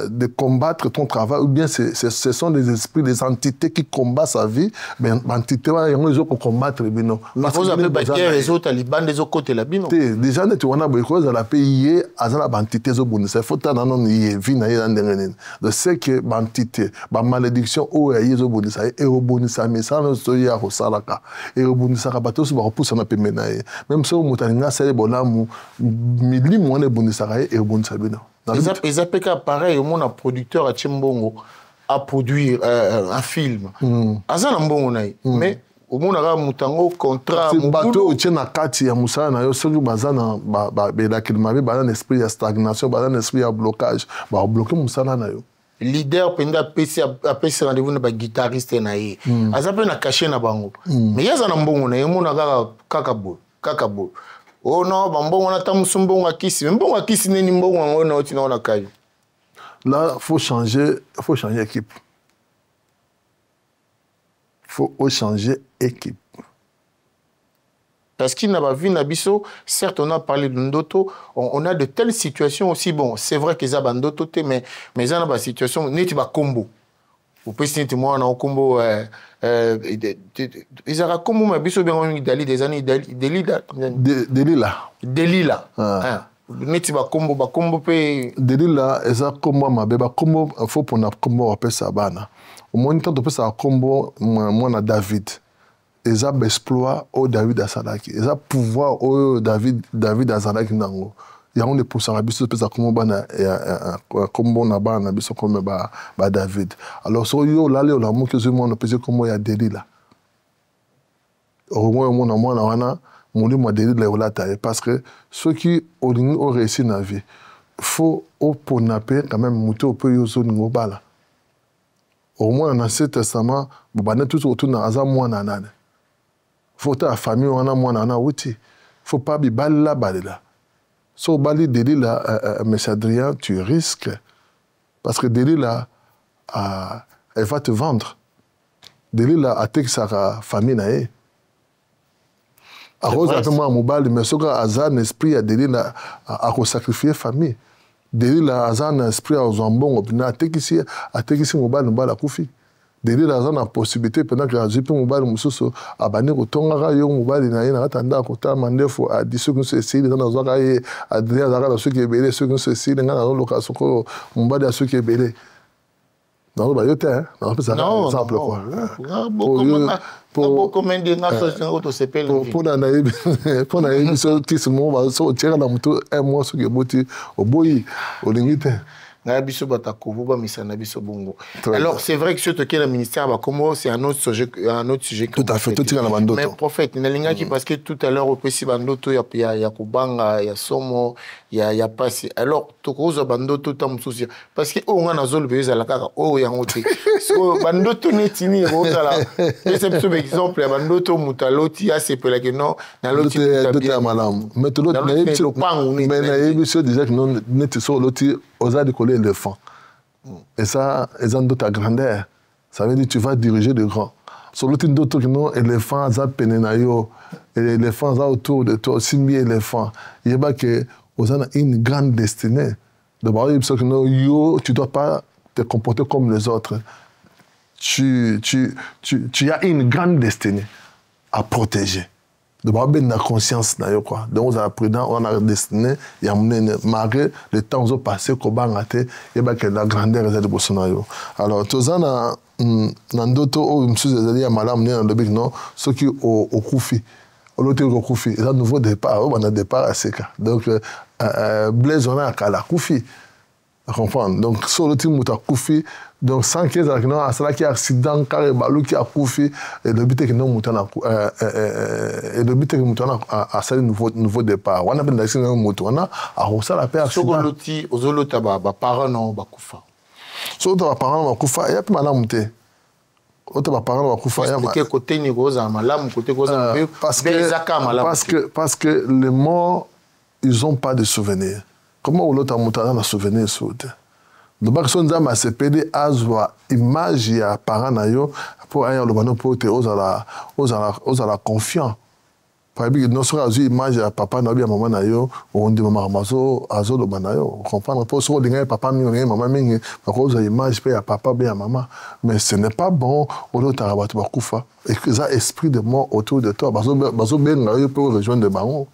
de combattre ton travail, ou bien ce sont des esprits, des entités qui combattent sa vie, mais l'entité, ils ont combattre les bino. Mais vous avez bâtir les autres talibans des autres côtés la bino. Déjà, tu vois, à la pays, à la entité, il faut que non de ce que l'entité, la malédiction, ou et au bonus, et au bonus, mais ça, nous sommes au salaka, et au bonus, ça va tous repousser un peu menaille. Même si on a c'est bon, mili moins de bonus, et au bonus, ils appellent pareil, mon producteur à Chimbongo a produit un film. Azana mbongo naï, mais au moins on a mutango contrat. Si bateau tient na kati ya musala na yo soki bazana ba la kilmabe ba un esprit de stagnation, ba un esprit de blocage, ba bloquer musala na yo. Leader penda pesi apesi rendez-vous na ba guitariste na ye. Azape na caché na bango. Mais yazana mbongo na yo mona kakabo. Oh non, bon, on a tant de bon à qui si, même bon à qui si n'est ni bon on a aussi dans la caille. Là, faut changer équipe. Faut changer équipe. Parce qu'il n'a pas vu Nabiso, certes on a parlé de Ndoto, on a de telles situations aussi, bon, c'est vrai qu'ils ont Ndoto, mais il y a des situations, n'est-ce pas combo. Vous pouvez signer moi en combo. Ils ont combo mais biso bien on Dali des années Delila. Neti ba combo pe Delila eza combo ma beba combo faut pour na combo appeler ça bana. Au moins tant de ça combo moi na David. Eza exploit au David asalaki. Eza pouvoir au David asalaki nango. Il y a un pour ça biso pesa comme bana combo na bana biso comme ba David alors so yo là le la mo que je monde pesa comme ya Delila au moins mon na wana mon moi Delila la taille parce que ceux qui ont réussi na vie faut au ponaper quand même muto peu yo zone ngobala au moins dans l'Ancien Testament bana tout autour na aza mwana nane faut ta famille wana mwana na wuti faut pas bi balla balela. So bali Delila, M. Adrien, tu risques parce que Delila, elle va te vendre. Delila a tek sa famille nae. A rose avec moi mobile, mais ce gars a un esprit à Delila à sacrifier famille. Delila a un esprit à zambon, a tek ici mobile à koufi. Delila a une possibilité pendant que j'ai pris mobile mususu abani kotonga yo mobile na yena atanda kota mandefo a dit ceux qui se essayent dans zaka ye Adrien zaka ceux qui est belé ceux qui se essayent dans la location ko mobile à ceux qui est belé non ba yote hein non ça exemple quoi pour combien de nations auto s'appelle pour na émission qui se mo ba so tira na muto un mois ce que boti oboyi olingite. Alors, c'est vrai que ce qui est le ministère, c'est un autre sujet. Tout à fait, tout est dans la mais prophète, parce que tout à l'heure, au PC Bandoto, il y a Kubanga, il y a Somo, il y a Passé. Alors, tout le Bandoto, souci. Parce que, on a zone de la cara, il y a un autre. Bandoto n'est tini, c'est un exemple, Bandoto, Moutaloti, c'est pour la non, dans l'autre, il y a madame. Mais tout l'autre, mais il y a déjà que non, n'est-ce pas, l'autre, aux a décollé l'éléphant. Et ça, ils ont d'autres grandeur. Ça veut dire que tu vas diriger de grands. Sur l'autre d'autres qui n'ont éléphants, ça penenayo, et les éléphants ça autour de toi, simbi éléphant. Il y a que vous avez une grande destinée. D'abord, il que yo, tu dois pas te comporter comme les autres. Tu as une grande destinée à protéger. D'abord, ben la conscience na yo quoi. Donc on a prudent, on a destiné, il y a malgré le temps où passé qu'on va rater, il y a que la grandeur est de Bolsonaro. Alors tout ça dans d'autres où monsieur Zali a mal amené dans le bec non, ceux qui au Koufi, au loté au Koufi, c'est un nouveau départ, on a départ à Seka. Donc Blaise on a qu'à la Koufi. Comprendre. Donc sur le team à Koufi, donc sans qu'il y ait un cela qui accident car balou qui a Koufi et le but est que nous moutons et le but est que nous moutons à ce nouveau départ. On a bien d'ailleurs nous moutons on a ça la paix accident. Sur l'outil aux autres ba parents non ba Koufa. Sur l'autre parents ba Koufa, il y a pas mal monter. Autre ba parents ba Koufa, il y a quel côté ni goza malam côté goza parce que les morts ils ont pas de souvenirs. Comment l'autre a monté dans le souvenir sur le donc si on a CPD azwa image ya parents na yo pour ailleurs le bano pour te osala confiant par exemple non sera azui image ya papa na bien maman na yo on dit maman mazo azo le bana yo comprendre pour so linga papa mi maman mingi parce que image pe ya papa bien maman mais ce n'est pas bon au l'autre rabat ba kufa et que ça esprit de mort autour de toi bazo ben na yo pour rejoindre de baron.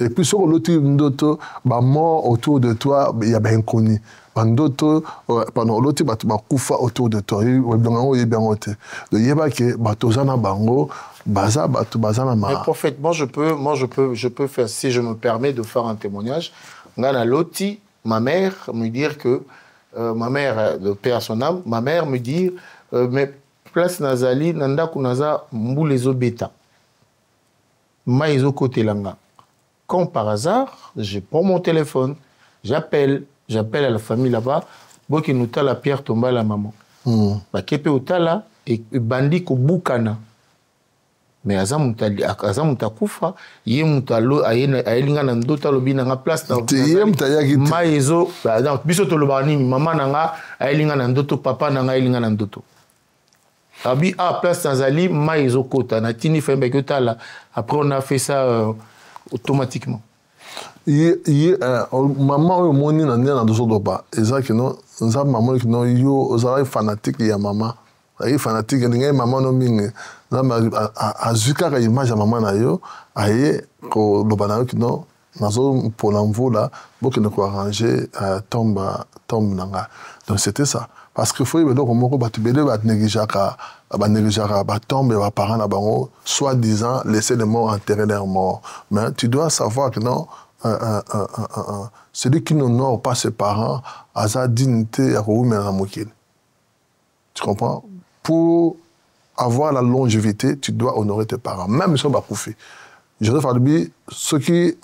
Et puis sur l'autre d'autres mort autour de toi il y a bien connu d'autres pendant l'autre kufa autour de toi il y a bien noté donc il y a que batozana bango baza bazana ma. Mais prophète moi je peux faire si je me permets de faire un témoignage ngana loti ma mère me dire que ma mère de père son âme ma mère me dire mais place nazali nanda kunaza mbulezo beta maizo côté langa. Quand par hasard, je prends mon téléphone, j'appelle à la famille là-bas, bon qui nous t'a la pierre tombe à la maman. Bah kepe utala et bandi ko bukana. Mais azam muta kufa, yé muta lo ayelinga na ndota lobi na place na. Yé muta yaki. Maezo, bah donc biso to lobani maman nanga ayelinga na ndoto papa nanga ayelinga na ndoto. Abi place Tanzali maezo kota na tini fembe kotala. Après on a fait ça automatiquement. Maman au moni na ndena dozo doba ezaki no nza maman ki no yo ozala fanatique ya maman ay fanatique ndenge maman no mingi nza azuka ka image ya maman na yo aye ko loba na yo ki no nazo pour l'envoi boke ne ko arranger tombe nanga. Donc c'était ça parce que faut donc moko batubele ba négligeaka ba tombe ba parents na bango soi-disant laisser les morts enterrer leurs morts. Mais tu dois savoir que non celui qui n'honore pas ses parents a sa dignité à Mokil. Tu comprends? Pour avoir la longévité, tu dois honorer tes parents, même si on va couper. Joseph Albi, ceux qui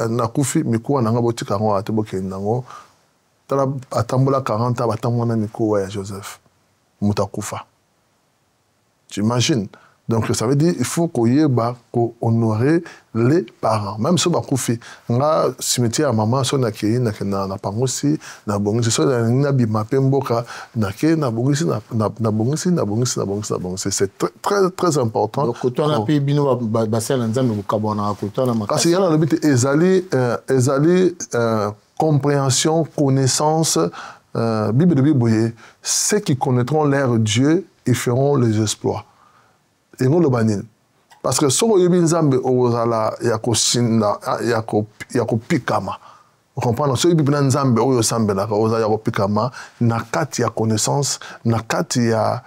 n'ont coupé, mais quoi, n'ont pas botti 40 à Teboké, n'ont pas atambola 40 ans, atambola Miko, ouais, Joseph, Moutakoufa. Tu imagines? Donc ça veut dire il faut qu'on y ait honorer les parents. Même si on a coupé, on a cimetière à maman, si on a créé, na pangosi, na bongisi, si on a nabi mapemboka, na bongisi, na bongisi. C'est très très important. Donc quand on a payé bino bassin l'ensemble au Kabona, quand on a parce qu'il y a le but ezali compréhension, connaissance, Bible de Bible, ceux qui connaîtront leur Dieu, ils feront les exploits. Et non le banil. Parce que si on a nzambe ozala yako pikama. Vous comprenez? Si on a nzambe oyosambe la ozala yako pikama, na kati ya connaissance, na kati ya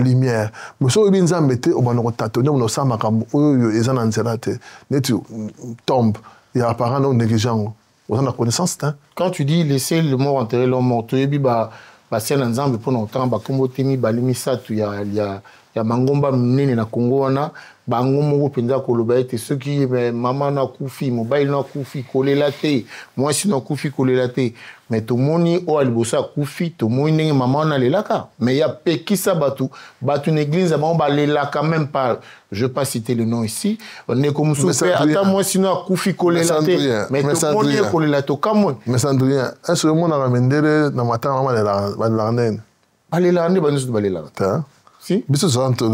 lumière. Mais si on a nzambe te obano tatonner on osama kambo oyo ezana nzela te. Netu tombe ya parents non négligents. On a la connaissance hein. Quand tu dis laisser le mort enterrer l'homme mort, tu dis bah c'est un nzambe pour longtemps ba kombo temi balimi ça tu ya mangomba mnene na Congo wana bango moko penza koloba ete ceux qui maman na kufi mobile na kufi kolela te moi si na kufi kolela te mais to moni o alibosa kufi to moni ndenge maman na lelaka mais ya pekisa batu l'église ba lelaka même pas je vais pas citer le nom ici on est comme souffre attends moi si na kufi kolela te mais to moni kolela to kamwe mais Sandrien est-ce que mon na mendele na matanga maman la nene balela nde banzo balela si biso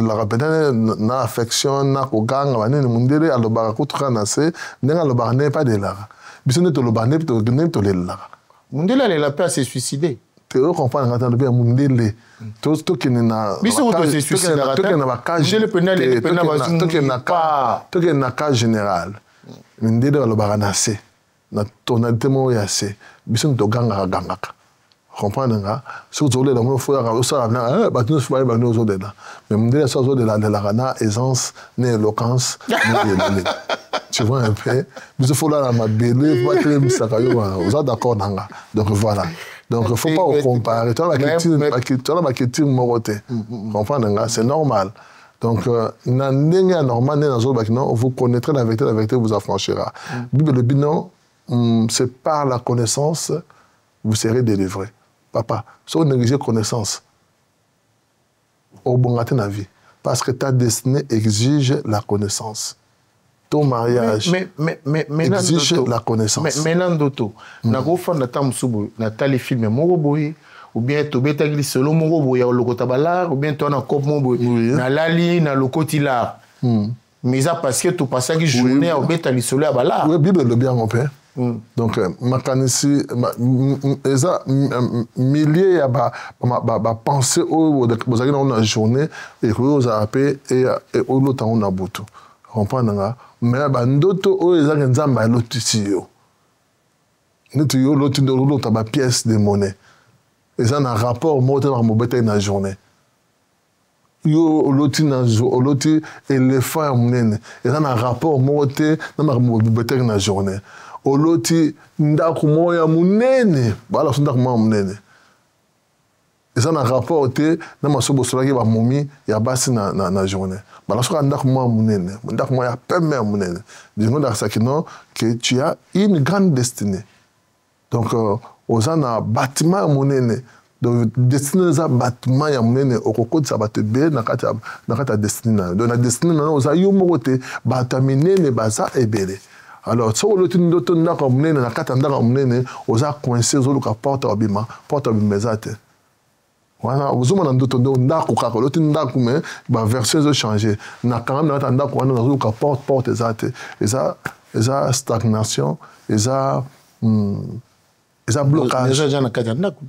la rapena na affection na koganga banene mundele alobaka kutuka na se ndenge alobaka ne pas de la biso ne to lobane to lela mundele alela pe se suicider te comprendre ngata lobi mundele to kene na biso to se suicider to kene na bakage le penal to kene na cas général mundele alobaka na se na tonalité mo ya se biso to ganga gangaka comprendre nga so to le mo fo ya so na ba tu so ba no zo de là mais mundele so zo de la na aisance ne éloquence tu vois un peu biso fo la ma belle pas que misaka yo vous êtes d'accord nanga donc voilà donc il faut pas comparer toi la question moroté comprendre nga c'est normal donc na ndenge normal ne nazo ba non vous connaîtrez la vérité vous affranchira bible le bilan c'est par la connaissance vous serez délivré. Papa, si vous négligez connaissance, au bon matin la vie, parce que ta destinée exige la connaissance. Ton mariage exige la connaissance. Mais Nandoto, na go fa na tamsubo, na tali film moko boye, ou bien to beta gli solo moko boye au lokota balar, ou bien to na kop moko boye, na lali na lokoti la. Mais ça parce que tu passes une journée au beta gli solo à balar. Oui, Bible le bien mon père. Donc makanisi eza milliers ya ba penser au bozaki na une journée et que vous appelez et au l'autre on a butu comprendre nga mais ba ndoto o eza nzamba lotisi yo nitu yo l'autre ba pièce de monnaie eza na rapport moto na mobeta na journée yo loti na loti éléphant ya munene eza na rapport moto na mobeta na journée oloti ndako moya munene bala ndako moya munene eza na rapport te na masobo solaki ba momi ya basi na journée bala soka ndako moya munene ndako moya pembe munene dingo da sakino que tu as une grande destinée donc oza na bâtiment munene donc destinée za bâtiment ya munene okokotisa bato be na kata destinée na donc na destinée na oza yo moko te bato minene baza ebele. Alors, si vous avez une autre monde, na kata ndaka monde, vous avez coincé sur la porte abima, porte abimezate. Voilà, vous avez une autre ndako kaka, l'autre ndako mais ba version a changé. Na quand même na ndako wana na zuka porte ezate. Eza stagnation, eza blocage. Déjà na kata ndako.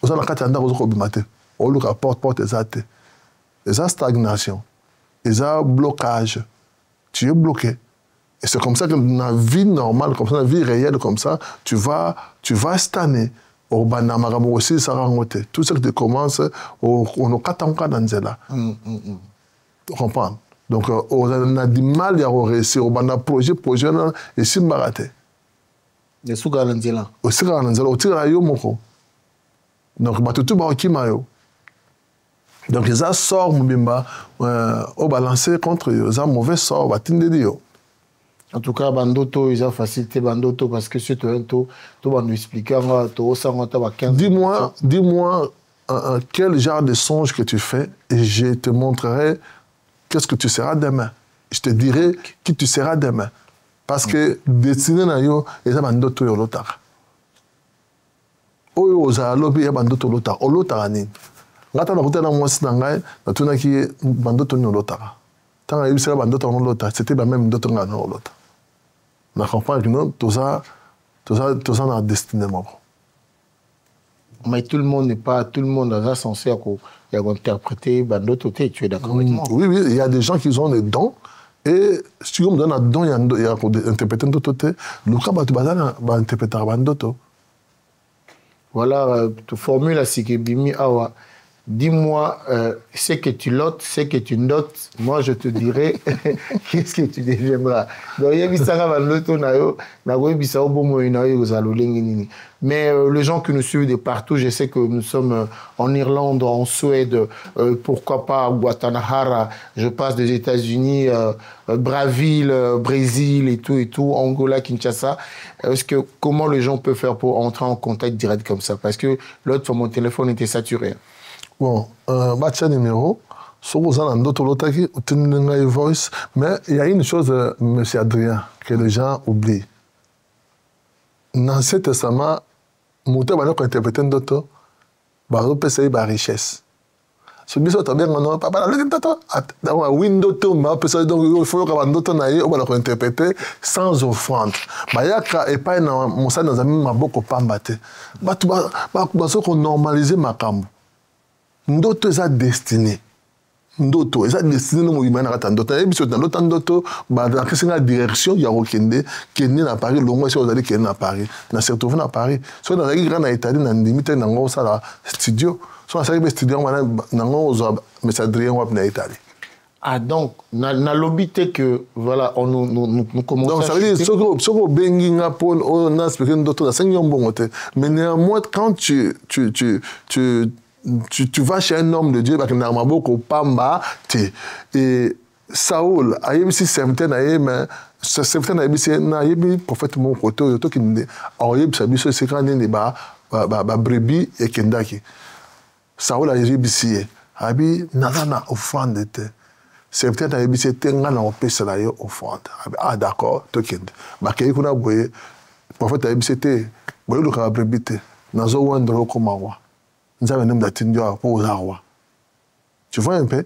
Vous avez na kata ndako zuka abimate. O luka porte ezate. Eza stagnation. Eza blocage. Tu es bloqué. Et c'est comme ça que dans la vie normale, comme ça, dans la vie réelle, comme ça, tu vas stagner. Au banamarabu aussi, ça rentre. Tout ce que tu commences, on a 4 ans dans cela. Tu comprends? Donc, on a du mal à réussir. On a projet, et si on a raté. Et si on a raté. Aussi, on a raté. On a raté. Donc, tout le monde donc, ils ont sort, au balancer contre eux. Ils ont mauvais sort, en tout cas, bandoto, ils ont facilité bandoto parce que c'est un taux, tu vas nous expliquer, Dis-moi quel genre de songe que tu fais et je te montrerai qu'est-ce que tu seras demain. Je te dirai qui tu seras demain. Parce que destiné na yo, ils ont bandoto yo lotara. Oyo oza lobi ya bandoto lotara. O lotara ni. Ngata na kutana mwasi na ngai, na tuna ki bandoto ni lotara. Tant que tu bandoto no lotara, c'était la même bandoto nga no lotara. On comprend que nous, tout ça dans destinée. Mais tout le monde n'est pas, tout le monde est censé interpréter Bandoto. Tu es d'accord avec moi? Oui, il y a des gens qui ont des dons. Et si on me donne un don, il y a interpréter Bandoto. Le cas, tu vas interpréter Bandoto. Voilà, tu formules à Sikebimi Awa. Dis-moi ce que tu lotes, ce que tu notes. Moi, je te dirai qu'est-ce que tu deviendras. Donc, il y a mais les gens qui nous suivent de partout, je sais que nous sommes en Irlande, en Suède, pourquoi pas Guadalajara, je passe des États-Unis, Brazzaville, Brésil et tout, Angola, Kinshasa. Comment les gens peuvent faire pour entrer en contact direct comme ça? Parce que l'autre fois, mon téléphone était saturé. Bon, batia numéro, sur vous allez d'autres lotaki, voice, mais il y a une chose, monsieur Adrien, que les gens oublient. Dans l'Ancien Testament, Mouté va nous interpréter d'autres, bazopesa ye richesse. So biso tabenga non papa na window to ma pesa donc il faut que bandoto na ye on va interpréter sans offrande. Bayaka et pas na mosa na zami maboko pamba te. Batu baso ko normaliser makambo. Ndoto eza destiné. Ndoto eza destiné no moyima na kata ndoto. Biso na ndoto ba na kisinga direction ya okende kende na Paris longo esi ozali kende na Paris. Na se retrouver na Paris. So na zaki grand na Italie na limite na ngo sala studio. So, c'est un studio qui est Italie. Ah, donc, na lobby que, voilà, nous commençons donc, ça veut dire, ce que Benginga Paul, on a expliqué d'autres, c'est un bon côté. Mais néanmoins, quand tu vas chez un homme de Dieu, parce que n'a beaucoup pamba, et Saoul, a eu aussi certains mais certains a eu prophète mon côté, auto qui a eu sa c'est quand il ba brebis et kendaki. Saoul a ébissé. Abi nana offrande te. C'est peut-être a ébissé tenga na opesa la yo offrande. Ah d'accord, tokende. Ba kei kuna boye. Prophète a ébissé te. Boye lo ka brebis te. Nazo wandro ko mawa. Nzabe nem da tindio po zawa. Tu vois un peu?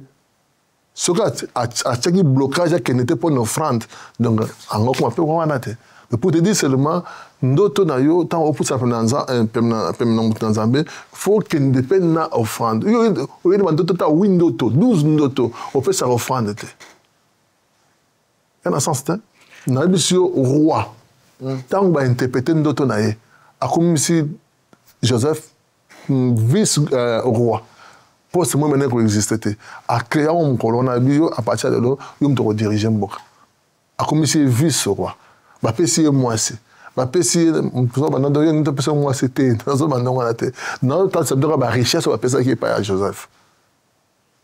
Ce gars a chaki blocage qui n'était pas une offrande. Donc en gros on peut voir na te. Mais pour te dire seulement, ndoto na yo tant au pousa penanza Nzambe faut qu'il dépende na offrande. Yo ndoto ta window to 12 ndoto on fait sa offrande te. En sens te na bisio roi. Tant ba interpréter ndoto na ye. A comme si Joseph vice roi. Pour ce moment qu'on existait a créé un colonna bio à partir de là yo me diriger mboka. A comme si vice roi. Ba pesi moi c'est ba pesi pour ça dans rien nous pesi moi c'était dans bandon on a été non tant ça doit ba richesse ba pesa qui pas à Joseph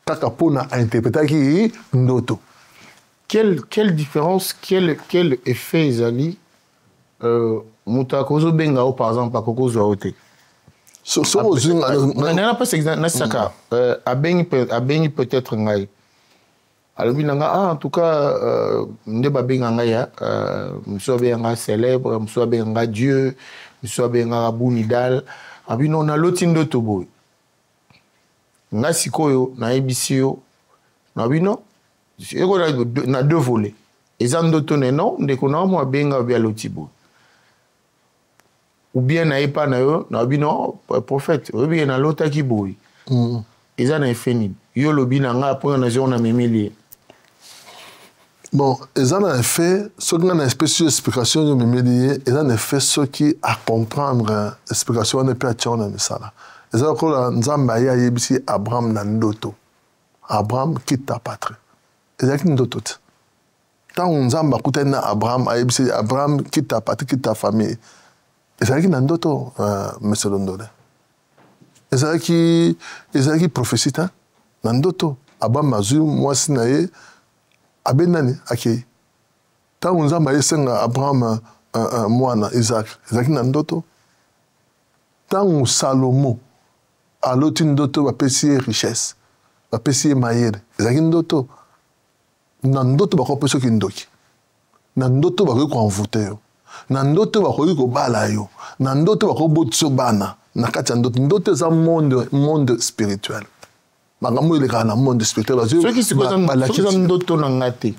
kaka pona a interpréter qui ndoto quelle différence quel effet ezali mutakozo benga par exemple à kokozo ote so ozinga na pas exemple na saka abengi peut-être ngai. Alors, en tout cas, nous avons un célèbre, nous avons un Dieu, nous avons un Bounidal. On a l'autre de Tobo. Nous avons un Ebisio. Nous avons deux volets. Et ça, nous avons un Lotibo. Ou bien, nous avons un prophète. Ou bien, nous avons l'autre qui boit. Et ça, nous avons fini. Yo lobi nanga pour une nation na memeli. Bon, ils en ont fait ce qu'on a une espèce d'explication de memeli, ils en ont fait ce qui à comprendre l'explication de Pierre Tchon na misala. Ils ont encore Nzamba ya yebisi Abraham na ndoto. Abraham quitte ta patrie. Ils ont ndoto. Tant Nzamba kutena Abraham a yebisi Abraham quitte ta patrie, quitte ta famille. Ils ont ndoto monsieur Londone. Ils ont prophétie hein. Nandoto Abraham mazu mwasi na ye abenani akei ta Nzamba yesenga Abraham mwana Isaac nandoto ta Salomo aloti ndoto bapesi richesse bapesi mayele ndoto nandoto bakopesa kindoki nandoto bakoki koenvoûter yo nandoto bakoki kobala yo nandoto bakobotso bana na kati ya ndoto eza monde spirituel. Magambo il est dans le monde spirituel. Ceux qui se connaissent ndoto na ngate.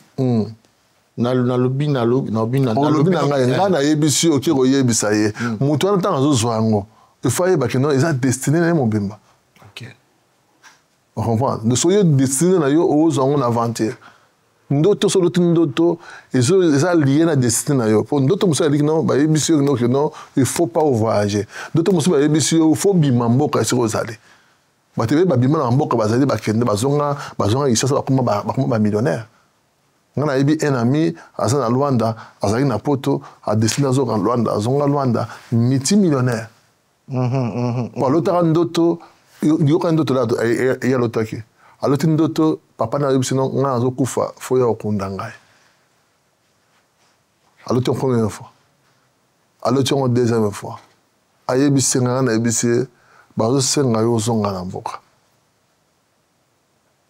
Na lobi na ngana yebisi oki koyebisa ye. Mutu wana tanga zo zwango. Il faut yeba que non, ils ont destiné na mobimba. OK. On comprend. De soyo destiné na yo o zongo na aventure. Ndoto solo ndoto ils ont lié na destiné na yo. Pour ndoto musa dit non, ba yebisi non que non, il faut pas voyager. Ndoto musa ba yebisi il faut bimamboka sur ozali. Batebe babima na mboka bazali bakende bazonga isasa bakoma millionnaire. Ngana yebi un ami asa na Luanda azali na poto a destiné zo en Luanda azonga Luanda multimillionnaire. Bon l'autre ndoto yoka ndoto la ya lotaki. Aloti ndoto papa na yebi sino ngana zo kufa foya okunda ngai. Aloti première fois. Aloti en deuxième fois. Ayebi senga na yebi se bazo senga yo zonga na mboka.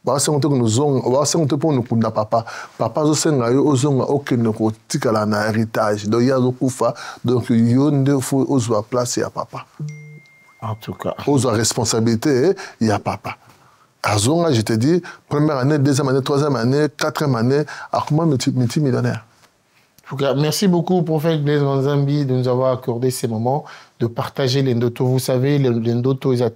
Ba senga to zonga, ba senga to po nukunda papa. Papa zo senga yo zonga okene ko tikala na héritage. Donc ya zo kufa, donc yo nde fo ozwa place ya papa. En tout cas. Aux responsabilités, il y a papa. À Zonga, je te dis, première année, deuxième année, troisième année, quatrième année, à comment multimillionnaire. En tout cas, merci beaucoup, prophète Blaise Manzambi, de nous avoir accordé ces moments, de partager les Ndoto. Vous savez, les Ndoto, ils ont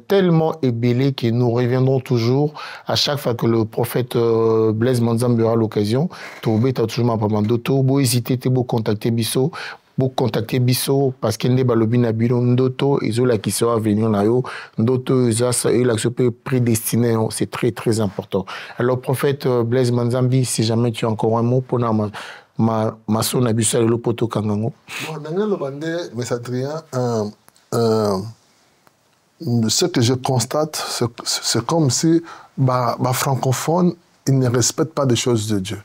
tellement ébellé que nous reviendrons toujours à chaque fois que le prophète Blaise Manzambi aura l'occasion. Toubé, t'as toujours ma maman Ndoto. Beau hésiter, t'es beau contacter Bisso. Pour contacter Bisso parce qu'il n'est pas le bien habillé Ndoto ils ont la qui sera venir là haut Ndoto ils ont la prédestiné c'est très très important. Alors prophète Blaise Manzambi, si jamais tu as encore un mot pour ma son abusé le poto kangango. Bon, dans le bandé, mais ça ce que je constate, c'est comme si francophone il ne respecte pas les choses de Dieu.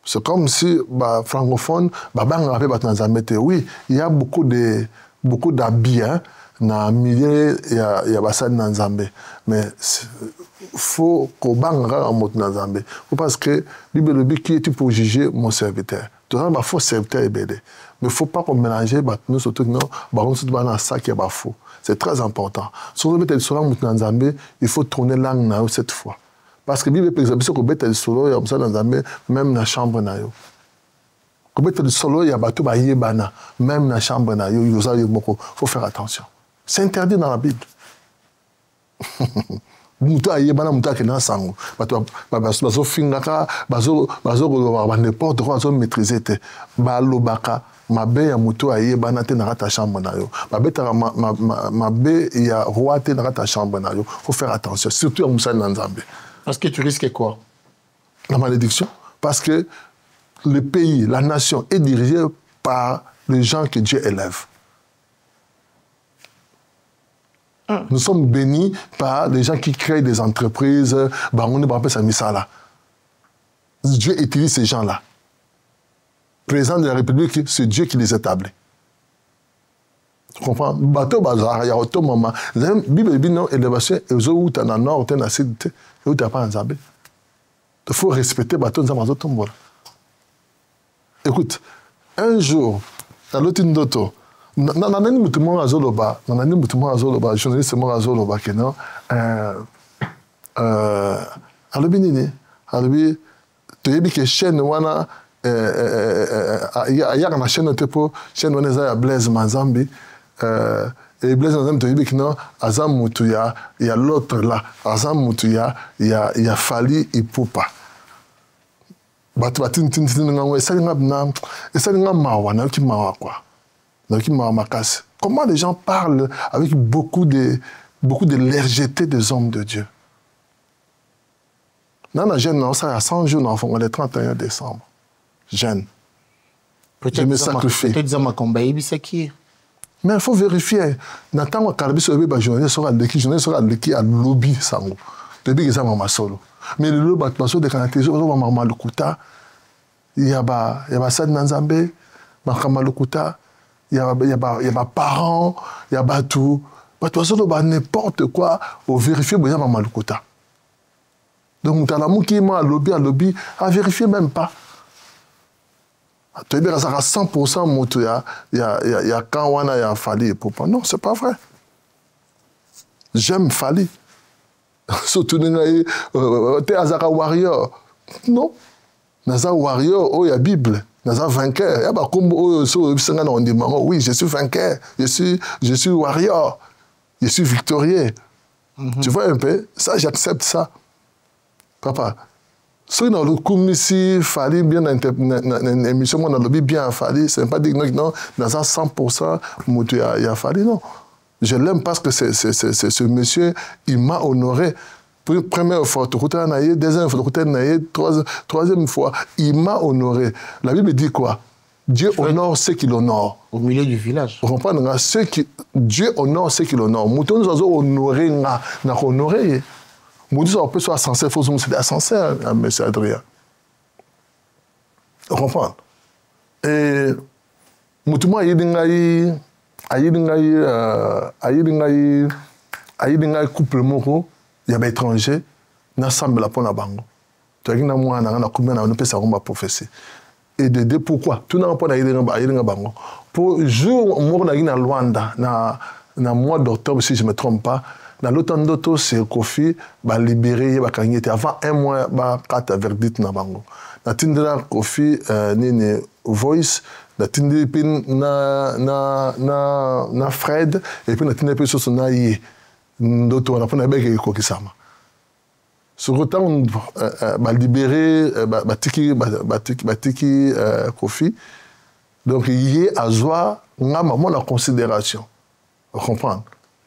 C'est comme si francophone, oui, il y a beaucoup d'habits dans le milieu, il y a ça dans Zambé. Mais il faut qu'on banga en mot dans Zambé. Parce que Bible qui est pour juger mon serviteur. Tout ça, il faut serviteur et bébé. Mais il ne faut pas qu'on mélange, nous surtout, non, dans ça qui est faux. C'est très important. Sur le Zambé, il faut tourner langue cette fois. Parce que Bible, par exemple, si on met le solo, il y a ça dans la même dans la chambre. Quand on met le solo, il y a bateau yebana, même dans la chambre. Il faut faire attention. C'est interdit dans la Bible. Mouta yebana, mouta qui est dans sango. Bazo fingaka, bazo n'importe quoi, bazo maîtriser. Balo baka, ma bé ya mouto yebana te na ta chambre na yo. Ma bé ya roi te na ta chambre na yo. Faut faire attention, surtout à Moussa Nanzambe. Parce que tu risques quoi? La malédiction. Parce que le pays, la nation est dirigée par les gens que Dieu élève. Nous sommes bénis par les gens qui créent des entreprises. Dieu utilise ces gens-là. Président de la République, c'est Dieu qui les établit. Tu comprends? Bateau bazar, il y a autant de moments. La Bible dit non, élévation, et aux où tu as dans le nord, tu as dans le sud, et où tu n'as pas en Zambé. Il faut respecter bateau dans le tombeau. Écoute, un jour, dans l'autre Ndoto, nanani mutumo azoloba, journaliste mo azoloba keno, alobi nini, alobi toyebi ke chaîne wana ayaka na chaîne tepo, chaîne wana za ya Blaise Manzambi. Et Blaise Manzambi toyebi keno azam mutu ya l'autre là, azam mutu ya Fally Ipupa. Bato batini ngango esali nga mawa na ki mawa quoi. Comment les gens parlent avec beaucoup de légèreté des hommes de Dieu. Nana jeune, ça a 100 jours d'enfant, le 31 décembre. Jeune. Je me sacrifie. Peut-être que combat c'est qui. Mais il faut vérifier. Nathan Karbi sur le journaliste sera à lobby sango. Depuis que ça m'a solo. Mais le lobby bateau de canaliser au maman le kuta. Il y a ça dans Zambé, makama le kuta. Il y a parents, il y a tout. N'importe quoi, au vérifier, il y a Mamalukota. Donc, tu as l'amour qui est à lobby, à vérifier même pas. Tu as 100%, il y a Kawana, il y a Fally et Poupa. Non, c'est pas vrai. J'aime Fally. Surtout, tu es Azara Warrior. Non. Naza Warrior, il y a Bible. Naza vainqueur. Oui, je suis vainqueur. Je suis warrior. Je suis victorieux. Tu vois un peu? Ça, j'accepte ça. Papa, si on a le commissi, Fally bien dans une émission, on a le bien à Fally, c'est pas dire non, dans 100%, il y a Fally, non. Je l'aime parce que ce monsieur, il m'a honoré. Première fois, deuxième fois, troisième fois, il m'a honoré. La Bible dit quoi? Dieu honore ceux qui l'honorent. Au milieu du village. Vous comprenez? Dieu honore ceux qui l'honorent. Mouton nous avons honoré, n'a honoré. Mouton peut soit censé, il faut se censé, M. Adrien. Vous comprenez? Et Mouton a eu couple moro. Il y a des étrangers, il y a des bango. Tu as dit que moi, on a combien de prophétie. et d'aider. Pourquoi? Tout le monde pas pour jour mort na Luanda na mois d'octobre si je me trompe pas. Dans l'autre d'autres c'est Kofi ba libéré ba kangete avant un mois ba carte verdict na bango. Na tindra Kofi nini voice na tindri pin na Fred et puis na tindri pin sur na yi d'autres on a pas beke ko kisama. Sur autant ba libéré ba tiki Kofi. Donc il y a Azwa nga maman la considération. Vous comprenez?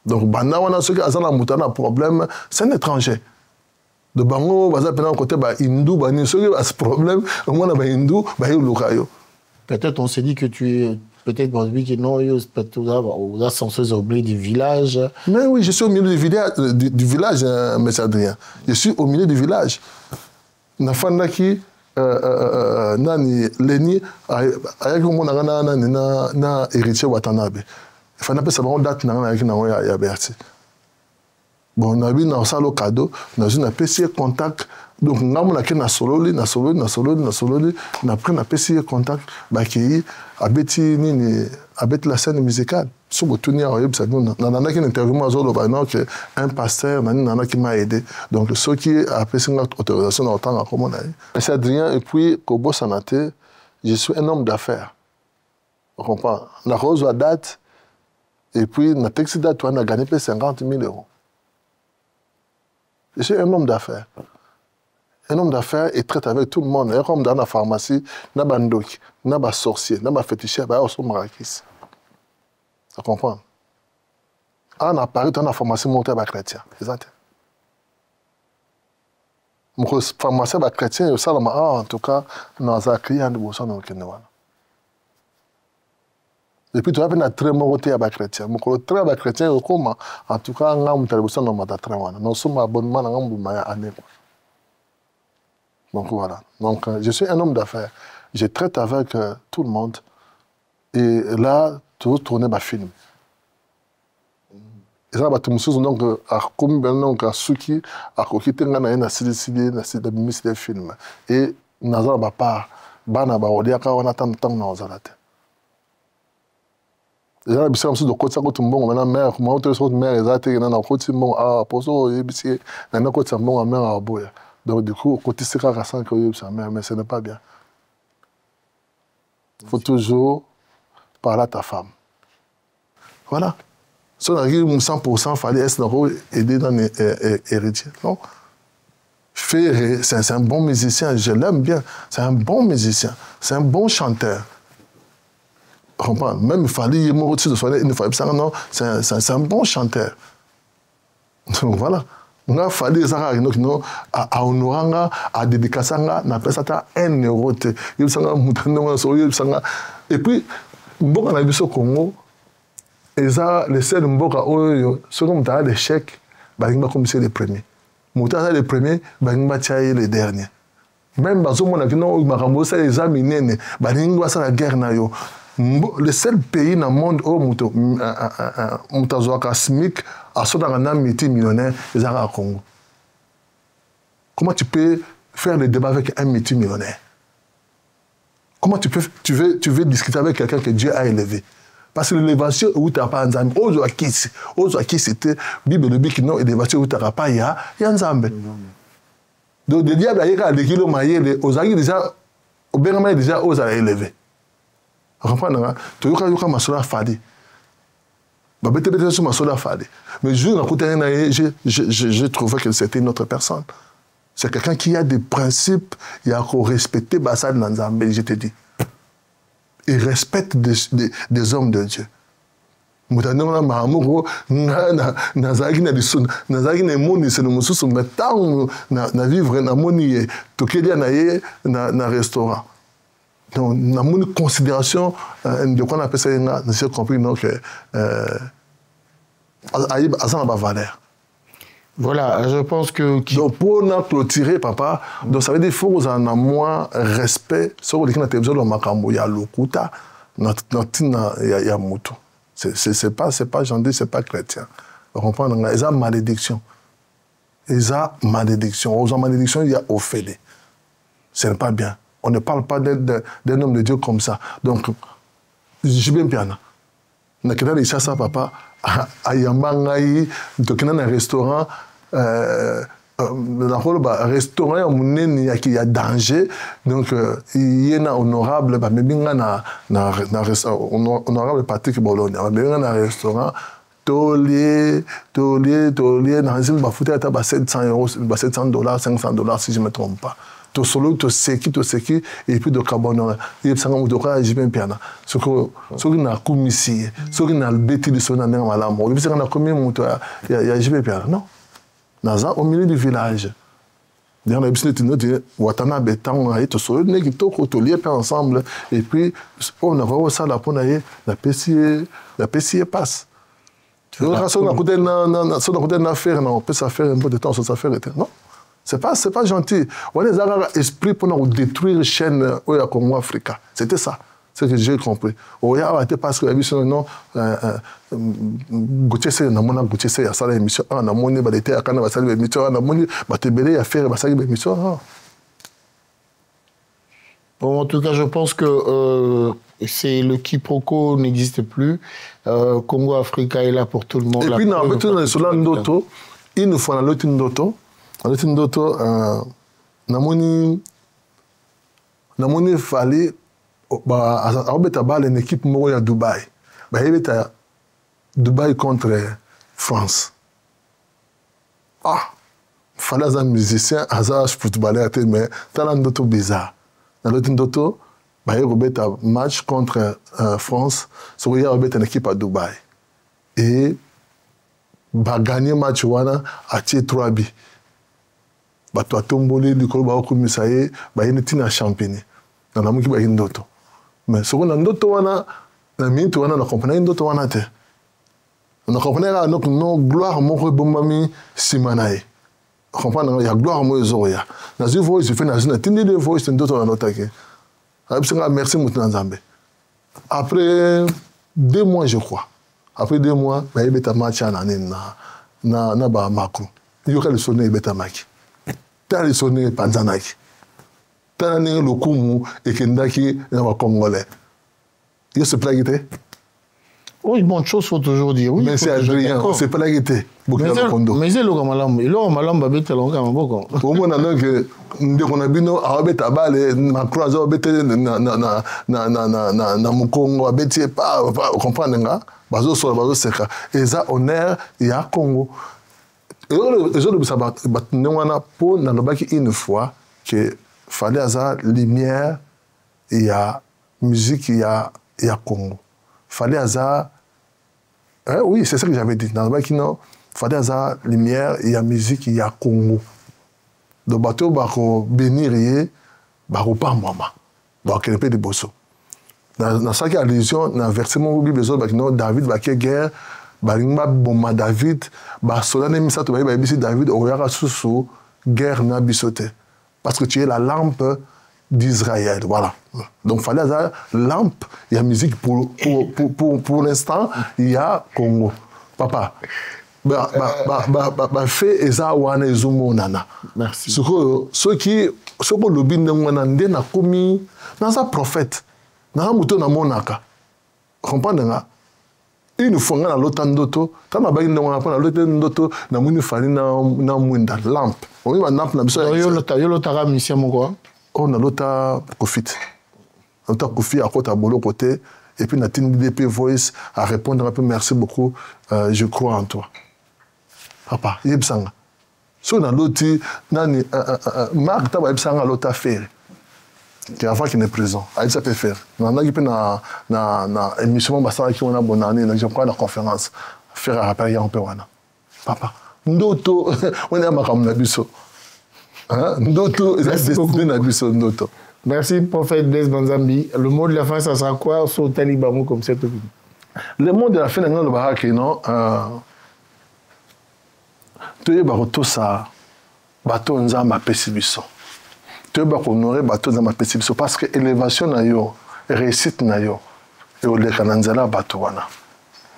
Donc, on a ceux qui ont un problème, c'est un étranger. De Bango, on a côté hindou, ceux qui ont ce problème, on a hindou, peut-être on s'est dit que tu es peut-être non, on a censé oublier du village. Mais oui, je suis au milieu du village, M. Adrien. Je suis au milieu du village. Nafandaki, nani Leni, avec mon na héritier Watanabe. Il faut appeler ça date na Berti. Bon, on a vu dans ça le cadeau, dans une PC contact. Donc, on a na sololi, na après on a PC contact, qui abeti nini, abeti la scène musicale. Sur le tournoi, on a une interview que un pasteur, qui m'a aidé. Donc, ceux qui a passé une autorisation dans le temps, comme on a dit. C'est Adrien, et puis, Kobo Sanate, je suis un homme d'affaires. On comprend. La rose à date, et puis, dans le texte date, on a gagné 50 000 €. Je suis un homme d'affaires. Un homme d'affaires et traite avec tout le monde. Un homme dans la pharmacie, n'a pas ndoki, n'a pas sorcier, n'a pas féticheur, n'a pas marakis. Tu comprends? On a parlé dans la pharmacie montée à chrétien. Exact. Mon pharmacien chrétien, en tout cas, dans un client de Bossan au Kenya. Et puis tu as un très bon côté à chrétien. Mon très bon chrétien, en tout cas, on a un très bon côté. Nous sommes abonnements dans un année. Donc voilà. Donc je suis un homme d'affaires. Je traite avec tout le monde. Et là, tout tourner ma film. Et ça, tu me souviens donc à combien donc à Suki, à Kokite, na CDCD, na ministre des films. Et Nazar ba pas, bana ba odiaka on attend tant na ozalate. Et là, bisam de côté ça côté bon, maintenant mère, comment on te sort mère exacte, na côté bon ah poso yebisi, na côté bon mère à boya. Donc du coup, côté c'est qu'à 5 que ça mais ce n'est pas bien. Il faut toujours parler à ta femme. Voilà. Si on arrive 100%, il fallait aider dans les héritiers. Non. Ferré, c'est un bon musicien, je l'aime bien. C'est un bon musicien, c'est un bon chanteur. Même il fallait non, c'est un bon chanteur. Donc voilà. On a fallu à honorer, à dédicacer, à faire ça 1 €. Et puis, on a vu au Congo. Et ça, les seuls mboka, ceux qui ont des chèques, ils vont commencer les premiers. Moutaz les premiers, ils vont tirer les derniers. Même si on a dit non, ils vont les aminer, ils vont faire la guerre. Le seul pays dans le monde où Moutazoaka SMIC a son multimillionnaire, c'est le Congo. Comment tu peux faire le débat avec un multimillionnaire? Comment tu veux discuter avec quelqu'un que Dieu a élevé? Parce que l'élévation où tu n'as pas Nzambe, qui c'était Bible de Bible, non, l'élévation où tu n'as pas, il y a Nzambe. Donc, le diable a été à l'équilibre, aux aguilles déjà, au Bénama déjà, aux a élevé. Vous comprenez? Tu as eu ma soeur Fadi. Mais je trouvais que c'était une autre personne. C'est quelqu'un qui a des principes, il a respecté Bassad Nzambe, je te dis. Il respecte des hommes de Dieu. Moutanona Mahamuro, Nazagi na moni, c'est le moussou, mais tant na vivre na moni, tokelia na restaurant. Donc, na moni considération de quoi on appelle ça, j'ai compris, donc, ça n'a pas valeur. Voilà, je pense que... Donc, pour nous clôturer, papa, donc ça veut dire qu'il faut qu'on ait moins respect. Sur le télévision, il y a l'okuta, il y a moutou. C'est pas gentil, c'est pas chrétien. Vous comprenez? Il y a malédiction. Il y a malédiction. Aux malédictions, il y a offélé. Ce n'est pas bien. On ne parle pas d'un homme de Dieu comme ça. Donc, je vais bien. Je vais ça, papa. À Yambangaï, dans un restaurant, restaurant, il y a danger. Donc, il y a honorable, honorable Patrick Bologna. Il y a un restaurant. Tolier, dans une bafouté à 700 euros, 700 $, 500 $, si je ne me trompe pas. To solo, to seki, et puis de carbone. Il y a un peu de bien piano. Ce qui n'a commis ici, ce qui n'a bêti de son année à la mort. Il y a commis mon toit, il y a bien piano. Non. Naza, au milieu du village. D'ailleurs, on a besoin de dire, Watana Bétan, on a été solo, on a été ensemble, et puis, on a vu ça, la PCA passe. Si on a une affaire, on peut faire un peu de temps sur cette affaire. Non, c'est pas gentil. On a des esprits pour détruire la chaîne Congo-Africa. C'était ça. C'est ce que j'ai compris. On a été parce que la mission, non, Gauthier, il y a ça l'émission, on a monné, il y a ça l'émission, on a monné, il y a ça l'émission. Bon, en tout cas, je pense que le quiproquo n'existe plus. Congo-Africa est là pour tout le monde. Et puis, il nous faut l'autre ndoto. L'autre ndoto, namoni fallait une équipe à Dubaï. Il y a Dubaï contre France. Ah, il fallait un musicien, un footballeur, mais c'est un ndoto bizarre. Dans l'autre ndoto, il y a un match contre France, il y a une équipe à Dubaï. Et il a gagné le match à 3 buts. Il a tombé du club, il a été champion. Il a été ndoto. Mais ce qu'on a ndoto, on a compris ndoto. On a compris que nos gloire, mon bombami, simanaï. On comprend qu'il y a gloire, mon zoya. Dans une voix, il fait une voix, c'est ndoto, on a noté. Merci, Moutounazambe. Après 2 mois, je crois. Après 2 mois, il y a un match à Macron. Il y a le sonné Betamaki. Il y a le sonné Panzanaki. Il y a le Kumu et Kendaki et le Congolais. Il y a ce plaguité. Oui, bonne chose, il faut toujours dire. Oui, mais c'est Adrien, c'est plaguité. Mais c'est le Gamalam. Il a Malam Babette Longa Maboko. Au moins, on a bino a obeta bale Macron a obeta na Mukongo abeti pas comprendre nga bazo so bazo seka eza honneur ya Congo et les autres ça batnwana pour na lobaki une fois que fallait avoir lumière et ya musique ya Congo fallait avoir oui c'est ça que j'avais dit na lobaki non fallait avoir lumière et ya musique ya Congo. Donc, bateau bako bénir bako pambama bako kenepe de bosso dans ça qui allusion dans versement bible les autres non David baké guerre balimba bomba David ba solane misa to ba bisi David oyaka susu guerre na bisoté parce que tu es la lampe d'Israël voilà donc fallait la lampe il y a musique pour l'instant il y a Congo papa fait eza wana ezumonana merci ceux qui lobby ndengwana na komi na sa prophète na muto na monaka comprendre nga une fois na lotandoto tama ba ndengwana pa na lotandoto na muni fali na mwinda lampe omi ba lampe na biso yo lotaka mission moko on a lota profite lota kofi à côté à bolo côté et puis na TNDP voice à répondre un peu merci beaucoup je crois en toi. Papa, yebsanga. So na loti nani Marc taba yebsanga lota faire. Qui avant qu'il n'est prison, a ça peut faire. On a qui na émission basara qui on a bonane, na je crois la conférence faire rappel ya on peut wana. Papa, ndoto on est makam na biso. Hein? Ndoto est na biso ndoto. Merci prophète Blaise Banzambi. Le mot de la fin ça sera quoi sur Talibamo comme ça tout. Le mot de la fin le baraki non tu es ça bateau nzamba pesibiso tu es honorer bateau nzamba pesibiso parce que élévation na yo réussite na yo et au lekananzala bateau wana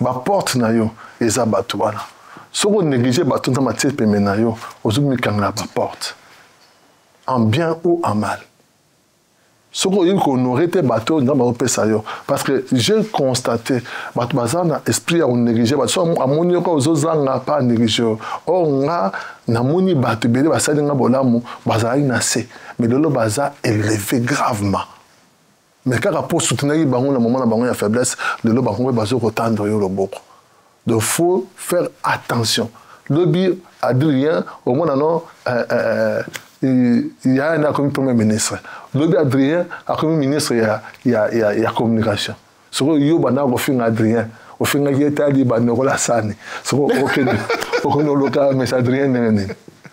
ba porte na yo eza bateau wana soko négliger bateau nzamba tsepe na yo ozumi kangla ba porte en bien ou en mal Ce qu'on honoré tes bateaux, parce que j'ai constaté, un esprit à négliger, à mon yoko aux autres pas négliger. Or, on a moni bateau, bébé, ça n'a pas bazar inassé, mais le bazar élevé gravement. Mais quand pour soutenir les bancs, le moment où il y a faiblesse, le banc va se retendre le bord. Donc, il faut faire attention. Le bi Adrien, au moins, non, il y a un comme premier ministre. Le bi Adrien, comme ministre, il y a communication. Ce que yo bana au fin Adrien, au fin il était dit bana la sani. Ce que aucun local mais Adrien n'est.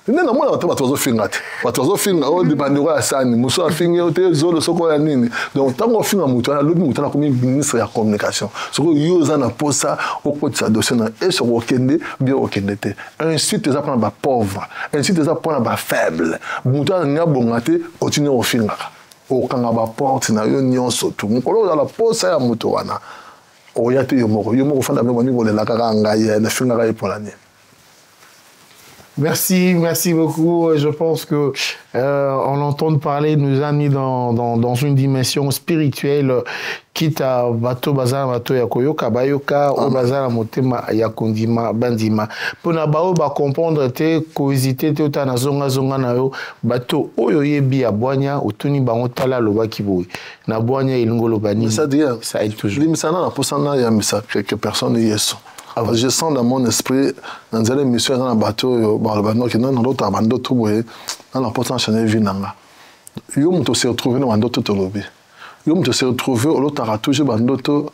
Non, moi, on va toujours finir. On va toujours finir. On dit bana la sani. Muso a fini au té zolo soko ya nini. Donc tant qu'on finit à mutuana, le bi mutuana comme ministre de la communication. Ce que yo zana posa au côté sa dossier et sur okende bien okende té. Ensuite les apprendre ba pauvre. Ensuite les apprendre ba faible. Mutuana nya bongate continue au finir. Okanga ba porte na yo nyonso tu. Mukolo za la posa ya mutu wana. Oyate yo moko fanda me boni bolela kaka ngai na finga ka ipolani. Merci beaucoup. Je pense que on entend parler nous a mis dans une dimension spirituelle, quitte à bateau bazar bateau ya koyoka bayoka au bazar motema ya kondima bandima. Pona bao ba comprendre te cohésité te otana zonga na yo bateau oyo yebi ya boanya otuni bango tala loba kiboui. Na boanya ilingolo bani. Ça aide toujours. Limisana na posana ya misa quelques personnes yeso. Je sens dans mon esprit, dans les missions dans le bateau, dans le bateau, qui dans l'autre bando tout boye, dans la porte en chaîne vinanga. Yo m'to se retrouver dans bando tout lobby. Yo m'to se retrouver au l'autre a toujours bando tout.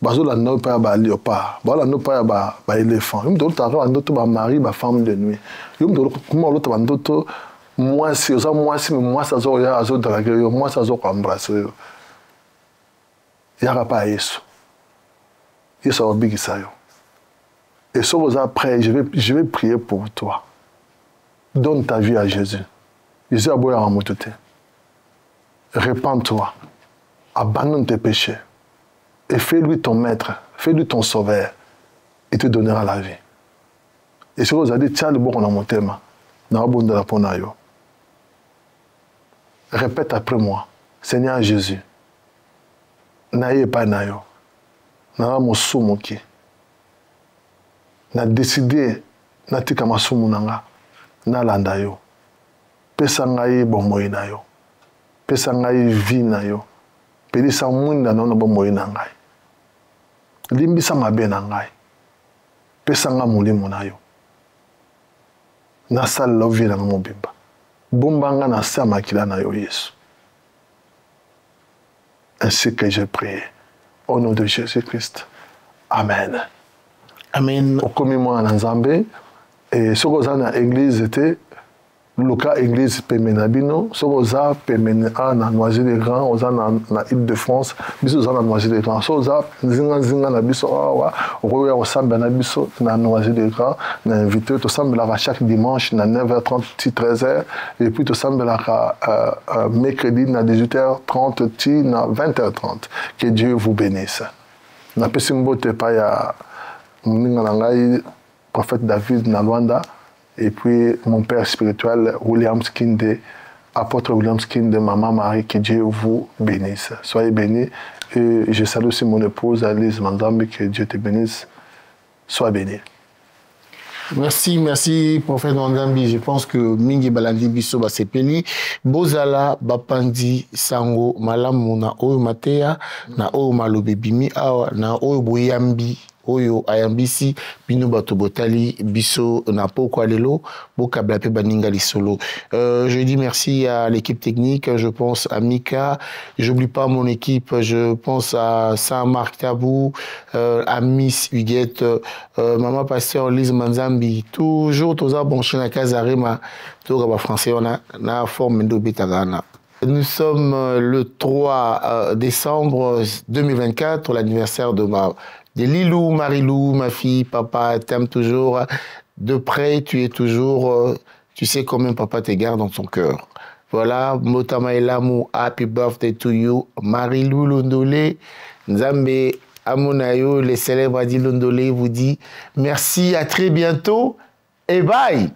Bazo la no pas ba léopard, ba la no pas ba éléphant. Yo m'to l'autre bando tout ba mari, ba femme de nuit. Yo m'to comment l'autre bando tout moi si ça zo ya azo draguer yo, moi ça zo embrasser yo. Y'a pas yesu. Et ça va bien ça. Et ça vous après, je vais prier pour toi. Donne ta vie à Jésus. Jésus a beau à monter. Répands-toi. Abandonne tes péchés. Et fais-lui ton maître. Fais-lui ton sauveur. Il te donnera la vie. Et si vous avez dit, tiens, le bon qu'on a monté, répète après moi. Seigneur Jésus. N'ayez pas nayo. Na mosumu ki na décidé na tika masumu nanga na landa yo pesa ngai bomoi na yo pesa ngai vi na yo pelisa mwinda na bomoi na ngai limbisa mabe na ngai pesa nga mulimo na yo na sala vi na mobimba bombanga na sa makila na yo Yesu. Ainsi que j'ai prié. Au nom de Jésus-Christ. Amen. Amen. Au commun en Nzambé, et ce que dans l'église était, le cas église Pemenabino, ce que Pemena na Noisy-les-Grands, aux na Île-de-France, biso na Noisy-les-Grands, ce que zinga na biso awa, roya au samba na biso na Noisy-les-Grands, na invité to samba chaque dimanche na 9h30 13h et puis to samba mercredi na 18h30 na 20h30. Que Dieu vous bénisse. Na pesimbo te pa ya mninga na ngai prophète David na Luanda. Et puis mon père spirituel, William Skinde, apôtre William Skinde, maman Marie, que Dieu vous bénisse. Soyez bénis. Et je salue aussi mon épouse, Alice Mandambi, que Dieu te bénisse. Sois béni. Merci, prophète Mandambi. Je pense que Mingi Balandi Biso Basepeli, Bozala, Bapandi, Sango, Malamu, na Oyo Matea, na Oyo Malobe Bimi, na Oyo Boyambi. Oyo ayambisi bino bato botali biso na poko alelo bokabla pe baninga lisolo. Je dis merci à l'équipe technique, je pense à Mika, j'oublie pas mon équipe, je pense à Saint-Marc Tabou, à Miss Huguette, maman pasteur Lise Manzambi, toujours toza bonché na Kazarema, to ba français on a na forme ndo betagana. Nous sommes le 3 décembre 2024, l'anniversaire de Lilou, Marilou, ma fille. Papa t'aime toujours de près, tu es toujours, tu sais combien papa te garde dans son cœur. Voilà, Motama Elamu, happy birthday to you, Marilou Londolé, Nzambe Amonayo, les célèbres Adi Londolé vous dit merci, à très bientôt et bye.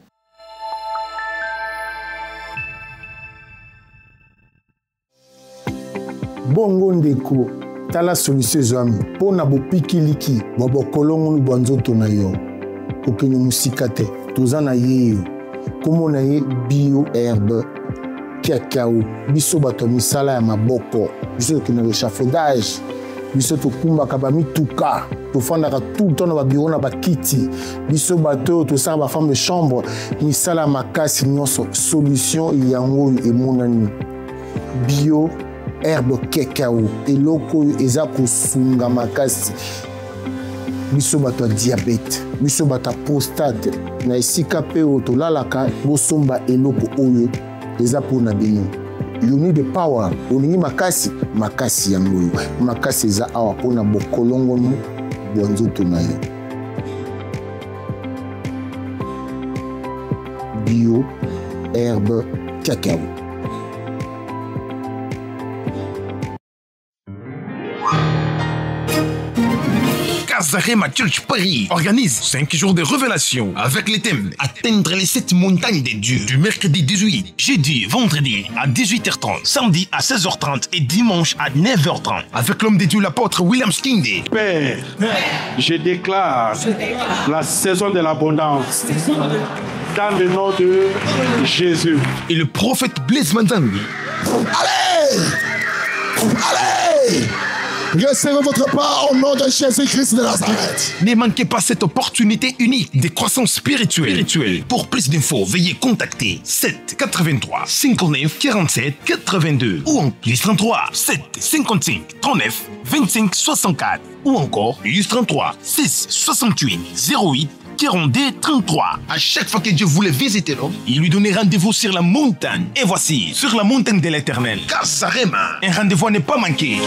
bongo ndeko tala solution ezwami mpo na bopikiliki bwa bokolongolu bwa nzoto na yo okende mosika te toza na ye yo kombo na ye bio herbe cacao biso bato ya misala ya maboko biso tokende na échafaudage biso tokumbaka bamituka tofandaka tout le temps na babiro na bakiti biso bato oyo tosala bafemme de chambre misala ya makasi nyonso solution yango oyo emonani bio herbe cacao eloko oyo eza kosunga makasi biso bato ya diabete biso bato ya prostate na esika mpe oyo tolalaka bosomba eloko oyo eza mpona bino you need the power olingi makasi makasi yango oyo makasi eza awa mpona bokolongonu bwa nzoto na yo bio herbe cacao. Kazarema Church Paris organise 5 jours de révélation avec les thèmes atteindre les 7 montagnes des dieux du mercredi 18, jeudi, vendredi à 18h30, samedi à 16h30 et dimanche à 9h30 avec l'homme de Dieu l'apôtre William Skinde. Père, je déclare la saison de l'abondance dans le nom de Jésus. Et le prophète Blaise Manzambi. Allez! Allez! Recevez votre part au nom de Jésus-Christ de Nazareth. Ne manquez pas cette opportunité unique de croissance spirituelle. Pour plus d'infos, veuillez contacter 7 83 59 47 82 ou en plus 33 7 55 39 25 64 ou encore plus 33 6 68 08 42 33. À chaque fois que Dieu voulait visiter l'homme, il lui donnait rendez-vous sur la montagne. Et voici, sur la montagne de l'Éternel, Kazarema, un rendez-vous n'est pas manqué.